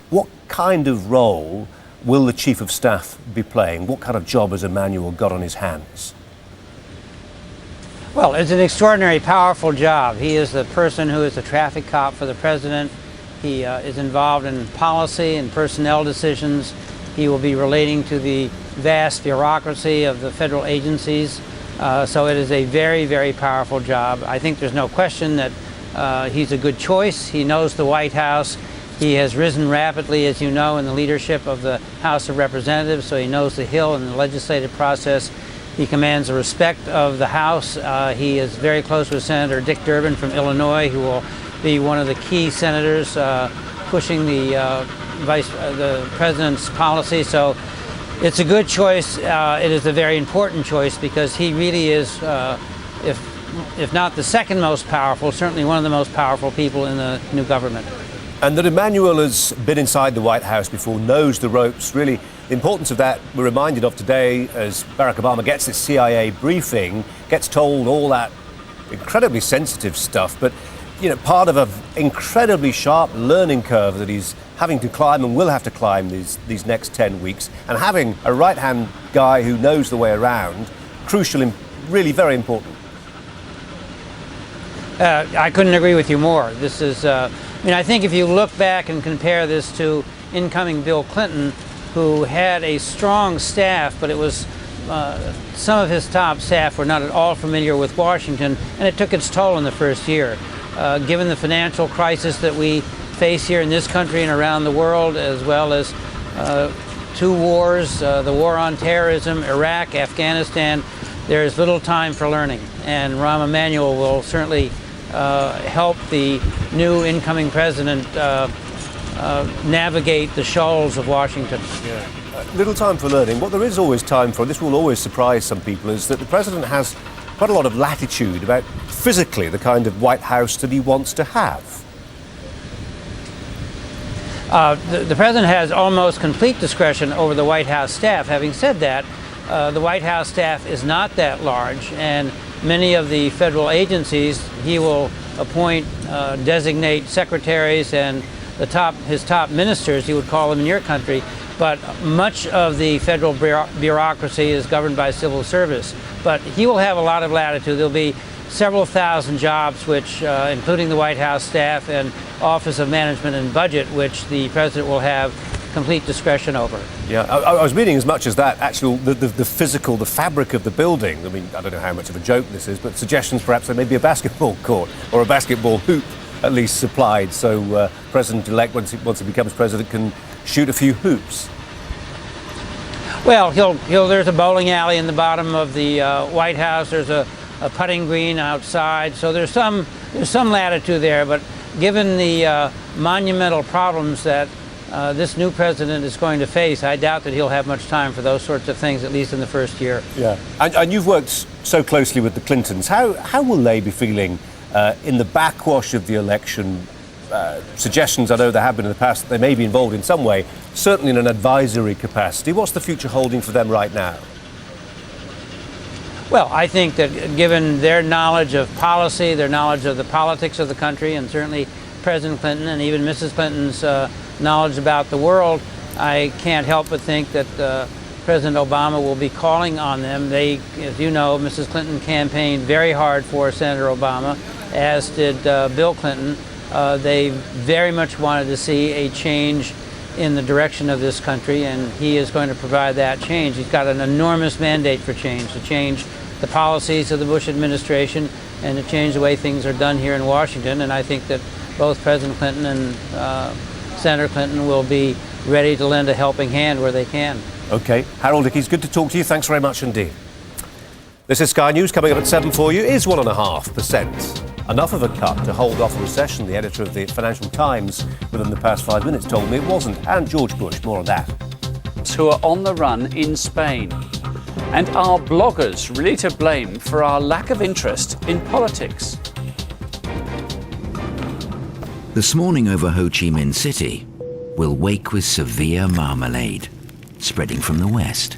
What kind of role will the Chief of Staff be playing? What kind of job has Emanuel got on his hands? Well, it's an extraordinary, powerful job. He is the person who is the traffic cop for the president. He is involved in policy and personnel decisions. He will be relating to the vast bureaucracy of the federal agencies. So it is a very, very powerful job. I think there's no question that he's a good choice. He knows the White House. He has risen rapidly, as you know, in the leadership of the House of Representatives, so he knows the Hill and the legislative process. He commands the respect of the House. He is very close with Senator Dick Durbin from Illinois, who will be one of the key senators pushing the president's policy. So It's a good choice. It is a very important choice because he really is, if not the second most powerful, certainly one of the most powerful people in the new government. And that Emmanuel has been inside the White House before, knows the ropes. Really, the importance of that we're reminded of today as Barack Obama gets this CIA briefing, gets told all that incredibly sensitive stuff, but you know, part of an incredibly sharp learning curve that he's having to climb and will have to climb these next 10 weeks. And having a right-hand guy who knows the way around, crucial and really very important. I couldn't agree with you more. This is, I think if you look back and compare this to incoming Bill Clinton, who had a strong staff, but it was some of his top staff were not at all familiar with Washington, and it took its toll in the first year. Given the financial crisis that we face here in this country and around the world, as well as two wars, the war on terrorism, Iraq, Afghanistan, there is little time for learning, and Rahm Emanuel will certainly help the new incoming president navigate the shoals of Washington. Yeah. Little time for learning. What there is always time for, this will always surprise some people, is that the president has quite a lot of latitude about physically the kind of White House that he wants to have. The president has almost complete discretion over the White House staff. Having said that, the White House staff is not that large, and many of the federal agencies he will appoint, designate secretaries and his top ministers, he would call them in your country, but much of the federal bureaucracy is governed by civil service. But he will have a lot of latitude. There'll be several thousand jobs, which, including the White House staff and Office of Management and Budget, which the president will have complete discretion over. Yeah, I was meaning as much as that, actual, the physical, the fabric of the building. I mean, I don't know how much of a joke this is, but suggestions perhaps there may be a basketball court or a basketball hoop at least supplied, so President-elect, once he becomes president, can shoot a few hoops. Well, there's a bowling alley in the bottom of the White House. There's a putting green outside, so there's some latitude there. But given the monumental problems that this new president is going to face, I doubt that he'll have much time for those sorts of things, at least in the first year. Yeah, and you've worked so closely with the Clintons. How will they be feeling in the backwash of the election? Suggestions I know there have been in the past that they may be involved in some way, certainly in an advisory capacity. What's the future holding for them right now? Well, I think that given their knowledge of policy, their knowledge of the politics of the country, and certainly President Clinton and even Mrs. Clinton's knowledge about the world, I can't help but think that President Obama will be calling on them. They, as you know, Mrs. Clinton campaigned very hard for Senator Obama, as did Bill Clinton. They very much wanted to see a change in the direction of this country, and he is going to provide that change. He's got an enormous mandate for change, to change the policies of the Bush administration and to change the way things are done here in Washington. And I think that both President Clinton and Senator Clinton will be ready to lend a helping hand where they can. OK. Harold Ickes, good to talk to you. Thanks very much indeed. This is Sky News. Coming up at 7 for you. Is 1.5% enough of a cut to hold off a recession? The editor of the Financial Times within the past 5 minutes told me it wasn't. And George Bush, more on that. Who are on the run in Spain. And are bloggers really to blame for our lack of interest in politics? This morning over Ho Chi Minh City will wake with severe marmalade, spreading from the west.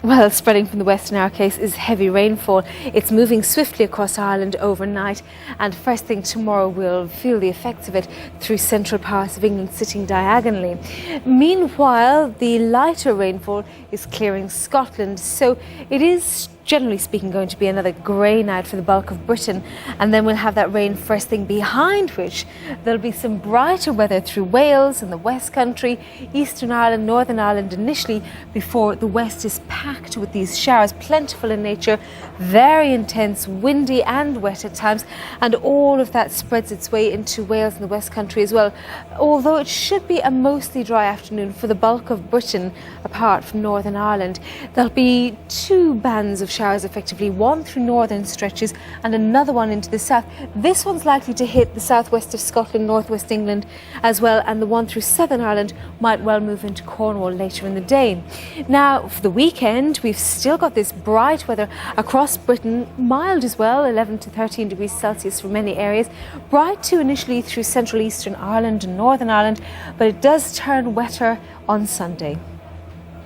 Well, spreading from the west in our case is heavy rainfall. It's moving swiftly across Ireland overnight, and first thing tomorrow we'll feel the effects of it through central parts of England, sitting diagonally. Meanwhile, the lighter rainfall is clearing Scotland, so it is generally speaking going to be another grey night for the bulk of Britain, and then we'll have that rain first thing, behind which there'll be some brighter weather through Wales and the West Country, Eastern Ireland, Northern Ireland initially, before the west is packed with these showers, plentiful in nature, very intense, windy and wet at times, and all of that spreads its way into Wales and the West Country as well, although it should be a mostly dry afternoon for the bulk of Britain apart from Northern Ireland. There'll be two bands of showers effectively, one through northern stretches and another one into the south. This one's likely to hit the southwest of Scotland, northwest England as well, and the one through Southern Ireland might well move into Cornwall later in the day. Now, for the weekend, we've still got this bright weather across Britain, mild as well, 11 to 13 degrees Celsius for many areas. Bright too initially through central eastern Ireland and Northern Ireland, but it does turn wetter on Sunday.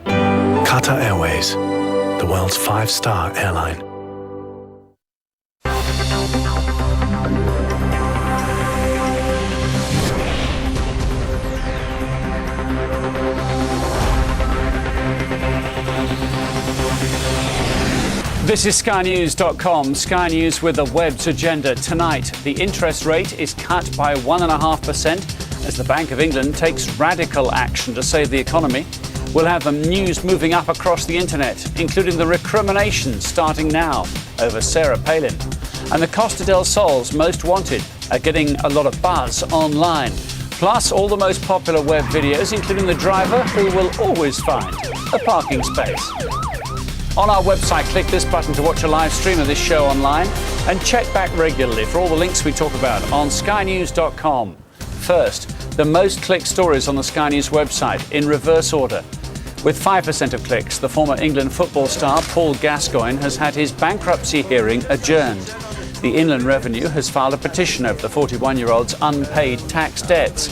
Qatar Airways, the world's 5-star airline. This is SkyNews.com, Sky News with a web's agenda. Tonight, the interest rate is cut by 1.5% as the Bank of England takes radical action to save the economy. We'll have the news moving up across the internet, including the recriminations starting now over Sarah Palin. And the Costa del Sol's Most Wanted are getting a lot of buzz online. Plus, all the most popular web videos, including the driver who will always find a parking space. On our website, click this button to watch a live stream of this show online and check back regularly for all the links we talk about on SkyNews.com. First, the most clicked stories on the Sky News website in reverse order. With 5% of clicks, the former England football star Paul Gascoigne has had his bankruptcy hearing adjourned. The Inland Revenue has filed a petition over the 41-year-old's unpaid tax debts.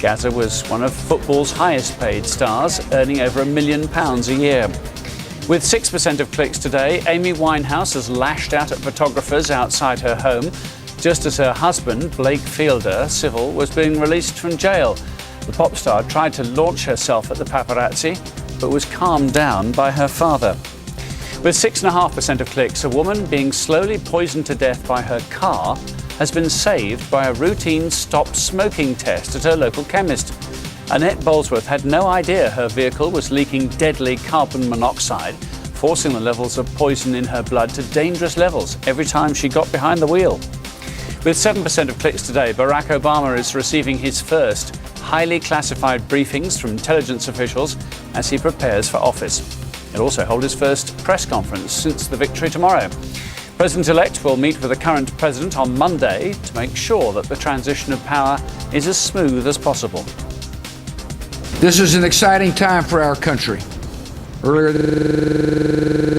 Gazza was one of football's highest paid stars, earning over £1 million a year. With 6% of clicks today, Amy Winehouse has lashed out at photographers outside her home, just as her husband, Blake Fielder, civil, was being released from jail. The pop star tried to launch herself at the paparazzi, but was calmed down by her father. With 6.5% of clicks, a woman being slowly poisoned to death by her car has been saved by a routine stop smoking test at her local chemist. Annette Bolesworth had no idea her vehicle was leaking deadly carbon monoxide, forcing the levels of poison in her blood to dangerous levels every time she got behind the wheel. With 7% of clicks today, Barack Obama is receiving his first highly classified briefings from intelligence officials as he prepares for office. He'll also hold his first press conference since the victory tomorrow. President-elect will meet with the current president on Monday to make sure that the transition of power is as smooth as possible. This is an exciting time for our country. Earlier